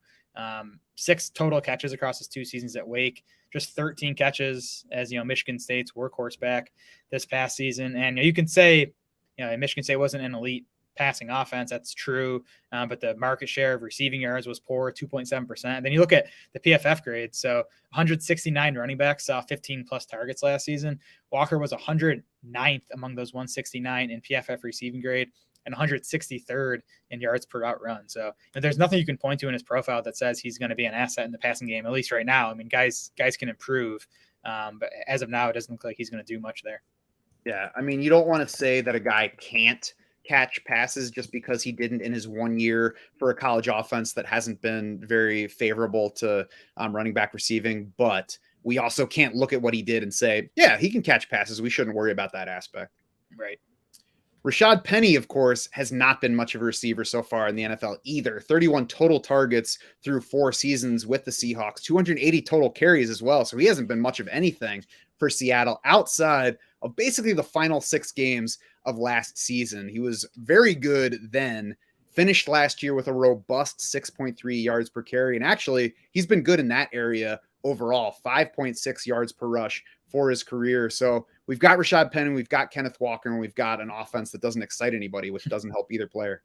6 total catches across his 2 seasons at Wake, just 13 catches as Michigan State's workhorse back this past season. And you can say, Michigan State wasn't an elite passing offense. That's true. But the market share of receiving yards was poor, 2.7%. And then you look at the PFF grades. So 169 running backs saw 15 plus targets last season. Walker was 109th among those 169 in PFF receiving grade and 163rd in yards per route run. So there's nothing you can point to in his profile that says he's going to be an asset in the passing game, at least right now. I mean, guys can improve. But as of now, it doesn't look like he's going to do much there. Yeah. I mean, you don't want to say that a guy can't catch passes just because he didn't in his 1 year for a college offense that hasn't been very favorable to running back receiving. But we also can't look at what he did and say, yeah, he can catch passes. We shouldn't worry about that aspect. Right. Rashad Penny, of course, has not been much of a receiver so far in the NFL either. 31 total targets through 4 seasons with the Seahawks, 280 total carries as well. So he hasn't been much of anything for Seattle outside of basically the final 6 games of last season. He was very good then, finished last year with a robust 6.3 yards per carry. And actually, he's been good in that area overall, 5.6 yards per rush for his career. So we've got Rashad Penny, we've got Kenneth Walker, and we've got an offense that doesn't excite anybody, which doesn't help either player.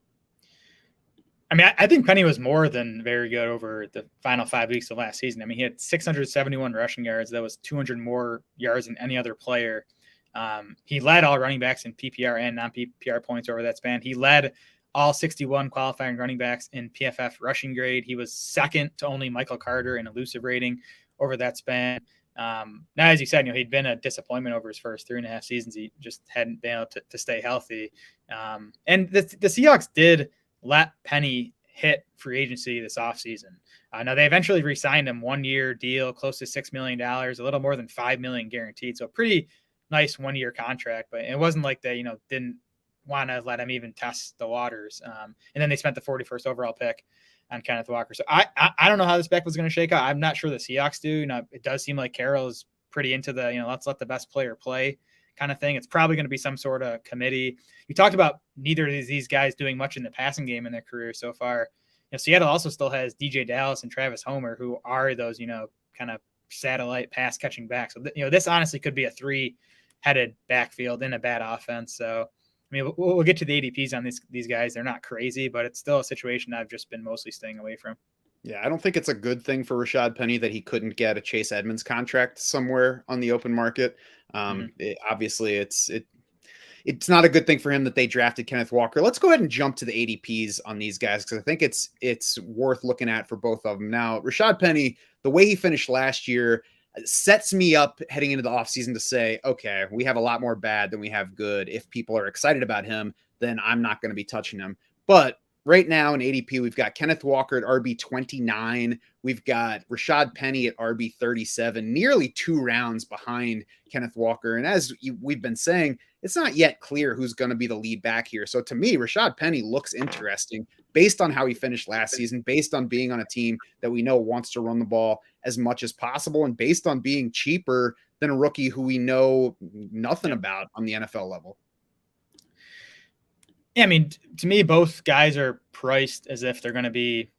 I mean, I think Penny was more than very good over the final 5 weeks of last season. I mean, he had 671 rushing yards. That was 200 more yards than any other player. He led all running backs in PPR and non-PPR points over that span. He led all 61 qualifying running backs in PFF rushing grade. He was second to only Michael Carter in elusive rating over that span. Now, as you said, he'd been a disappointment over his first 3.5 seasons. He just hadn't been able to stay healthy. And the Seahawks did let Penny hit free agency this offseason. Now, they eventually re-signed him, 1-year deal, close to $6 million, a little more than $5 million guaranteed. So a pretty nice 1-year contract, but it wasn't like they, didn't want to let him even test the waters. And then they spent the 41st overall pick on Kenneth Walker. So I don't know how this back was going to shake out. I'm not sure the Seahawks do. It does seem like Carroll is pretty into the, let's let the best player play kind of thing. It's probably going to be some sort of committee. You talked about neither of these guys doing much in the passing game in their career so far. Seattle also still has DJ Dallas and Travis Homer, who are those, kind of satellite pass catching backs. So, this honestly could be a 3-headed backfield in a bad offense. So, I mean, we'll get to the ADPs on these guys. They're not crazy, but it's still a situation I've just been mostly staying away from. Yeah, I don't think it's a good thing for Rashad Penny that he couldn't get a Chase Edmonds contract somewhere on the open market. Obviously, it's not a good thing for him that they drafted Kenneth Walker. Let's go ahead and jump to the ADPs on these guys because I think it's worth looking at for both of them. Now, Rashad Penny, the way he finished last year, sets me up heading into the offseason to say, okay, we have a lot more bad than we have good. If people are excited about him, then I'm not going to be touching him. But right now in ADP, we've got Kenneth Walker at RB29. We've got Rashad Penny at RB37, nearly 2 rounds behind Kenneth Walker. And as we've been saying, it's not yet clear who's going to be the lead back here. So to me, Rashad Penny looks interesting based on how he finished last season, based on being on a team that we know wants to run the ball as much as possible, and based on being cheaper than a rookie who we know nothing about on the NFL level. Yeah, I mean, to me, both guys are priced as if they're going to be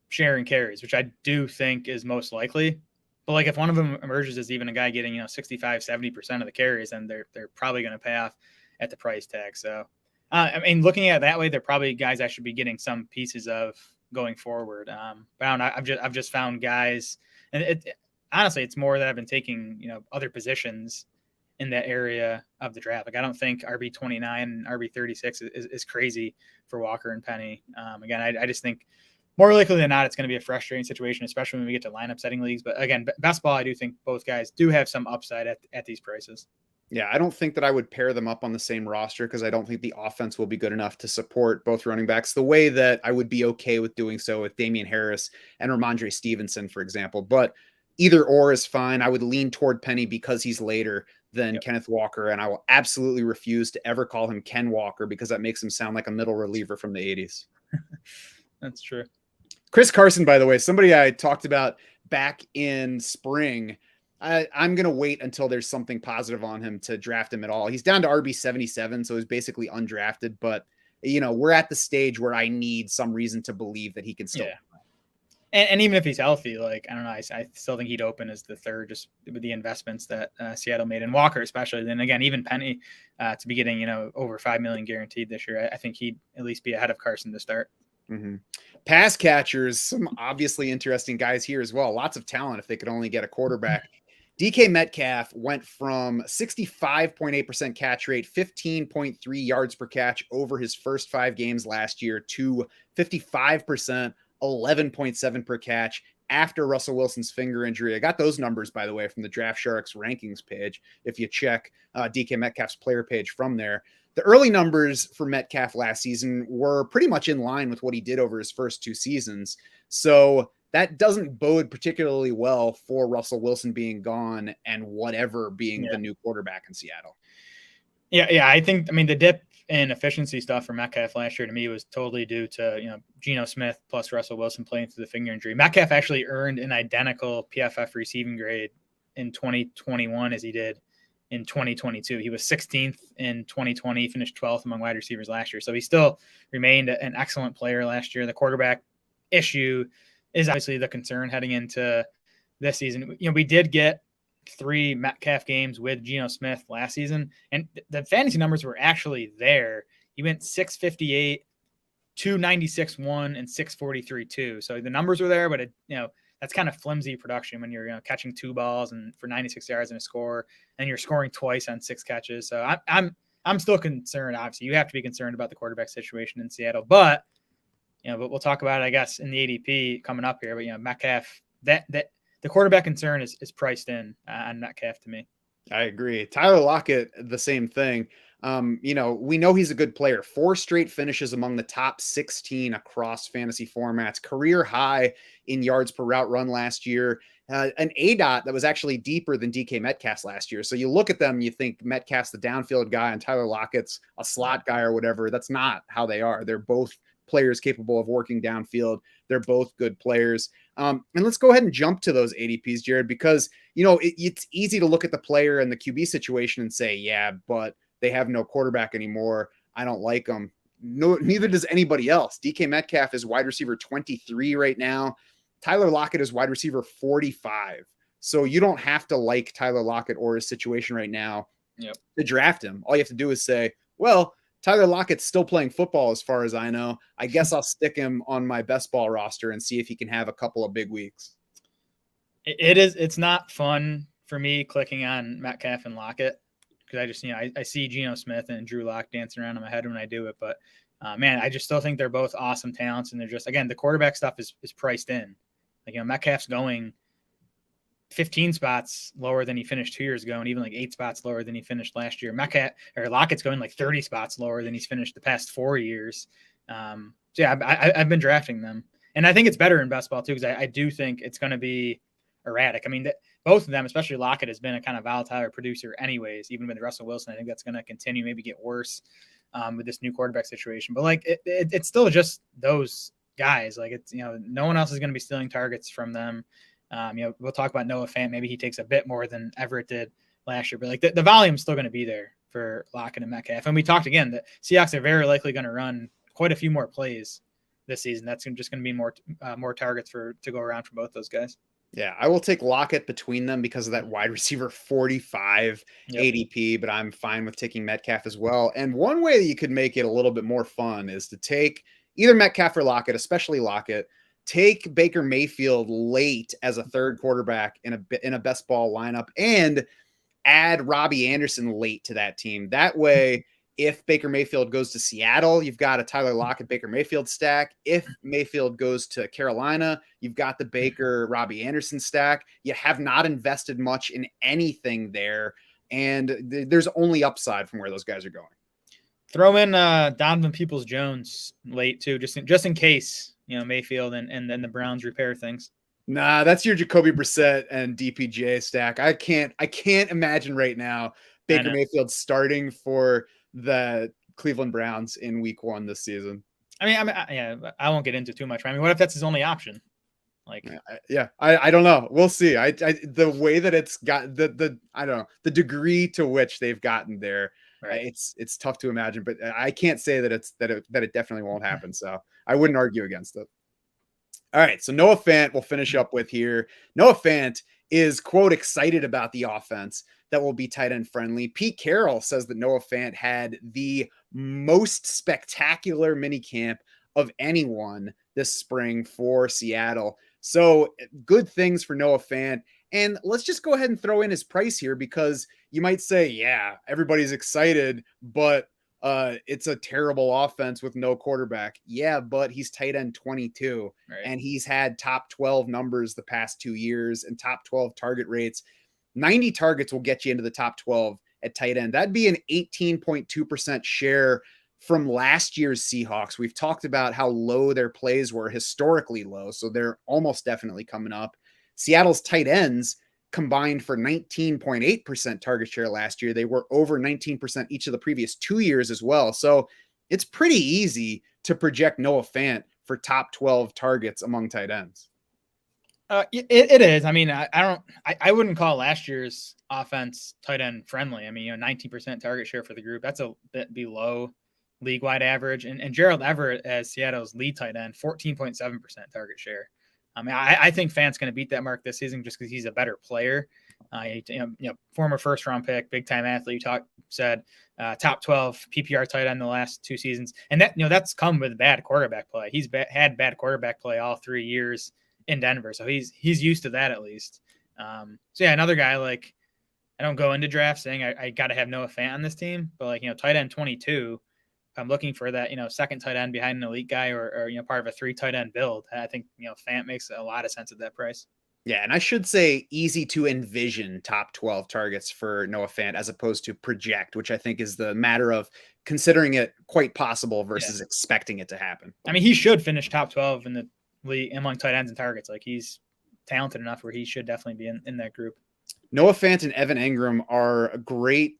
sharing carries, which I do think is most likely. But like if one of them emerges as even a guy getting, 65, 70% of the carries, then they're probably going to pay off at the price tag. So, I mean, looking at it that way, they're probably guys I should be getting some pieces of going forward. But I don't know, I've just found guys, and honestly, it's more that I've been taking, other positions in that area of the draft. Like I don't think RB29 and RB36 is crazy for Walker and Penny. Again, I just think more likely than not, it's going to be a frustrating situation, especially when we get to lineup setting leagues. But again, best ball, I do think both guys do have some upside at these prices. Yeah, I don't think that I would pair them up on the same roster because I don't think the offense will be good enough to support both running backs the way that I would be okay with doing so with Damian Harris and Ramondre Stevenson, for example. But either or is fine. I would lean toward Penny because he's later than Kenneth Walker, and I will absolutely refuse to ever call him Ken Walker because that makes him sound like a middle reliever from the 80s. That's true. Chris Carson, by the way, somebody I talked about back in spring. I'm going to wait until there's something positive on him to draft him at all. He's down to RB 77, so he's basically undrafted, but we're at the stage where I need some reason to believe that he can still. Yeah. And even if he's healthy, like, I don't know, I still think he'd open as the third, just with the investments that Seattle made in Walker, especially. Then again, even Penny to be getting, over $5 million guaranteed this year, I think he'd at least be ahead of Carson to start. Mm-hmm. Pass catchers, some obviously interesting guys here as well. Lots of talent if they could only get a quarterback. DK Metcalf went from 65.8% catch rate, 15.3 yards per catch over his first 5 games last year to 55%, 11.7 per catch after Russell Wilson's finger injury. I got those numbers, by the way, from the Draft Sharks rankings page. If you check DK Metcalf's player page from there, the early numbers for Metcalf last season were pretty much in line with what he did over his first 2 seasons. So that doesn't bode particularly well for Russell Wilson being gone and whatever being the new quarterback in Seattle. Yeah. I think, the dip in efficiency stuff for Metcalf last year to me was totally due to, Geno Smith plus Russell Wilson playing through the finger injury. Metcalf actually earned an identical PFF receiving grade in 2021 as he did in 2022. He was 16th in 2020, finished 12th among wide receivers last year. So he still remained an excellent player last year. The quarterback issue is obviously the concern heading into this season. We did get 3 Metcalf games with Geno Smith last season, and the fantasy numbers were actually there. He went 658, 296-1, and 643-2. So the numbers were there, but that's kind of flimsy production when you're catching 2 balls and for 96 yards and a score, and you're scoring twice on 6 catches. So I'm still concerned. Obviously, you have to be concerned about the quarterback situation in Seattle, but but we'll talk about it, I guess, in the ADP coming up here. But Metcalf, that the quarterback concern is priced in on Metcalf to me. I agree. Tyler Lockett, the same thing. We know he's a good player. 4 straight finishes among the top 16 across fantasy formats. Career high in yards per route run last year. An ADOT that was actually deeper than DK Metcalf's last year. So you look at them, you think Metcalf's the downfield guy and Tyler Lockett's a slot guy or whatever. That's not how they are. They're both players capable of working downfield. They're both good players. And let's go ahead and jump to those ADPs, Jared, because, it's easy to look at the player and the QB situation and say, yeah, but they have no quarterback anymore. I don't like them. No, neither does anybody else. DK Metcalf is wide receiver 23 right now. Tyler Lockett is wide receiver 45. So you don't have to like Tyler Lockett or his situation right now to draft him. All you have to do is say, well, Tyler Lockett's still playing football as far as I know. I guess I'll stick him on my best ball roster and see if he can have a couple of big weeks. It's not fun for me clicking on Metcalf and Lockett because I just, I see Geno Smith and Drew Lock dancing around in my head when I do it. But man, I just still think they're both awesome talents. And they're just, again, the quarterback stuff is priced in. Like, Metcalf's going 15 spots lower than he finished 2 years ago, and even like 8 spots lower than he finished last year. Lockett's going like 30 spots lower than he's finished the past 4 years. So yeah, I've been drafting them, and I think it's better in best ball too because I do think it's going to be erratic. Both of them, especially Lockett, has been a kind of volatile producer, anyways. Even with Russell Wilson, I think that's going to continue, maybe get worse with this new quarterback situation. But like it's still just those guys. Like it's no one else is going to be stealing targets from them. We'll talk about Noah Fant. Maybe he takes a bit more than Everett did last year, but like the volume is still going to be there for Lockett and Metcalf. And we talked again, the Seahawks are very likely going to run quite a few more plays this season. That's just going to be more targets to go around for both those guys. Yeah, I will take Lockett between them because of that wide receiver 45 ADP, but I'm fine with taking Metcalf as well. And one way that you could make it a little bit more fun is to take either Metcalf or Lockett, especially Lockett. Take Baker Mayfield late as a third quarterback in a best ball lineup and add Robbie Anderson late to that team. That way, if Baker Mayfield goes to Seattle, you've got a Tyler Lockett, Baker Mayfield stack. If Mayfield goes to Carolina, you've got the Baker, Robbie Anderson stack. You have not invested much in anything there, and there's only upside from where those guys are going. Throw in Donovan Peoples-Jones late too, just in case. Mayfield and then the Browns repair things. Nah, that's your Jacoby Brissett and DPJ stack. I can't imagine right now I Baker know. Mayfield starting for the Cleveland Browns in week 1 this season. Yeah, I won't get into too much. I mean, what if that's his only option? Like, I don't know. We'll see. The way that it's got the I don't know, the degree to which they've gotten there. right. It's tough to imagine, but I can't say that it definitely won't happen. So I wouldn't argue against it. All right, so Noah Fant we'll finish up with here. Noah Fant is, quote, excited about the offense that will be tight end friendly. Pete Carroll says that Noah Fant had the most spectacular mini camp of anyone this spring for Seattle. So good things for Noah Fant. And let's just go ahead and throw in his price here, because you might say, yeah, everybody's excited, but it's a terrible offense with no quarterback. Yeah, but he's tight end 22, Right. and he's had top 12 numbers the past 2 years and top 12 target rates. 90 targets will get you into the top 12 at tight end. That'd be an 18.2% share from last year's Seahawks. We've talked about how low their plays were, historically low, so they're almost definitely coming up. Seattle's tight ends combined for 19.8% target share last year. They were over 19% each of the previous 2 years as well. So it's pretty easy to project Noah Fant for top 12 targets among tight ends. It is. I mean, I wouldn't call last year's offense tight end friendly. I mean, 19% target share for the group. That's a bit below league wide average. And Gerald Everett as Seattle's lead tight end, 14.7% target share. I mean, I think Fant's going to beat that mark this season just because he's a better player. Former first round pick, big time athlete. Said top 12 PPR tight end the last 2 seasons, and that's come with bad quarterback play. He's had bad quarterback play all 3 years in Denver, so he's used to that at least. So yeah, another guy, like, I don't go into draft saying I got to have Noah Fant on this team, but like, tight end 22. I'm looking for that, second tight end behind an elite guy, or part of a 3 tight end build. I think, Fant makes a lot of sense at that price. Yeah, and I should say easy to envision top 12 targets for Noah Fant as opposed to project, which I think is the matter of considering it quite possible versus expecting it to happen. I mean, he should finish top 12 in the league among tight ends and targets. Like, he's talented enough where he should definitely be in that group. Noah Fant and Evan Engram are great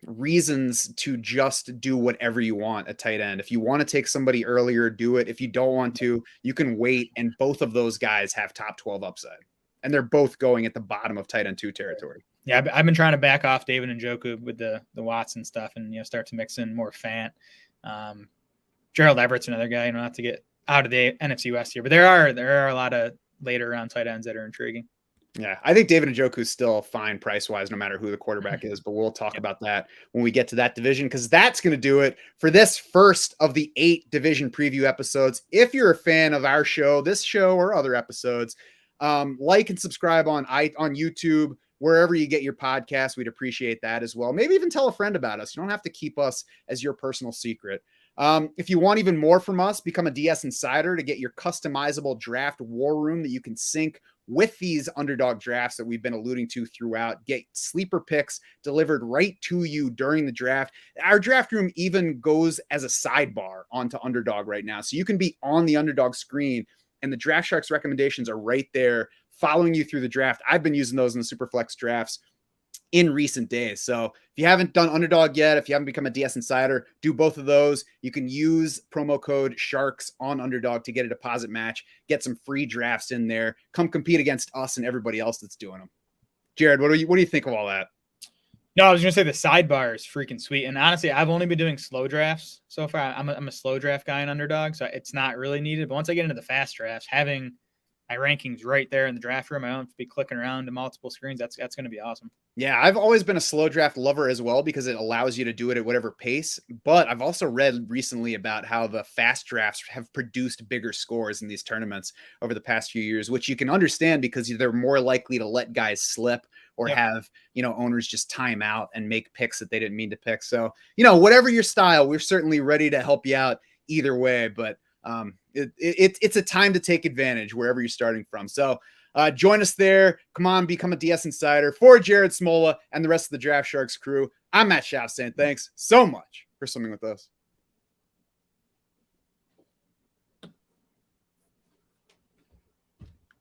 reasons to just do whatever you want at tight end. If you want to take somebody earlier, do it. If you don't want to, you can wait. And both of those guys have top 12 upside, and they're both going at the bottom of tight end 2 territory. Yeah, I've been trying to back off David Njoku with the Watson stuff, and start to mix in more Fant. Gerald Everett's another guy. Not to get out of the NFC West here, but there are a lot of later round tight ends that are intriguing. Yeah, I think David Njoku is still fine price-wise, no matter who the quarterback is, but we'll talk about that when we get to that division, because that's going to do it for this first of the 8 division preview episodes. If you're a fan of our show, this show, or other episodes, like and subscribe on YouTube, wherever you get your podcasts. We'd appreciate that as well. Maybe even tell a friend about us. You don't have to keep us as your personal secret. If you want even more from us, become a DS Insider to get your customizable draft war room that you can sync with these underdog drafts that we've been alluding to throughout. Get sleeper picks delivered right to you during the draft. Our draft room even goes as a sidebar onto Underdog right now. So you can be on the Underdog screen, and the Draft Sharks recommendations are right there following you through the draft. I've been using those in the Superflex drafts in recent days. So if you haven't done Underdog yet, if you haven't become a DS Insider, do both of those. You can use promo code SHARKS on Underdog to get a deposit match, get some free drafts in there, come compete against us and everybody else that's doing them. Jared, what do you think of all that? No, I was going to say the sidebar is freaking sweet. And honestly, I've only been doing slow drafts so far. I'm a slow draft guy in Underdog, so it's not really needed. But once I get into the fast drafts, having my rankings right there in the draft room, I don't have to be clicking around to multiple screens. That's going to be awesome. Yeah, I've always been a slow draft lover as well, because it allows you to do it at whatever pace. But I've also read recently about how the fast drafts have produced bigger scores in these tournaments over the past few years, which you can understand because they're more likely to let guys slip or have, owners just time out and make picks that they didn't mean to pick. So, whatever your style, we're certainly ready to help you out either way. But it's a time to take advantage wherever you're starting from. So join us there. Come on, become a DS Insider. For Jared Smola and the rest of the Draft Sharks crew, I'm Matt Schaff saying thanks so much for swimming with us.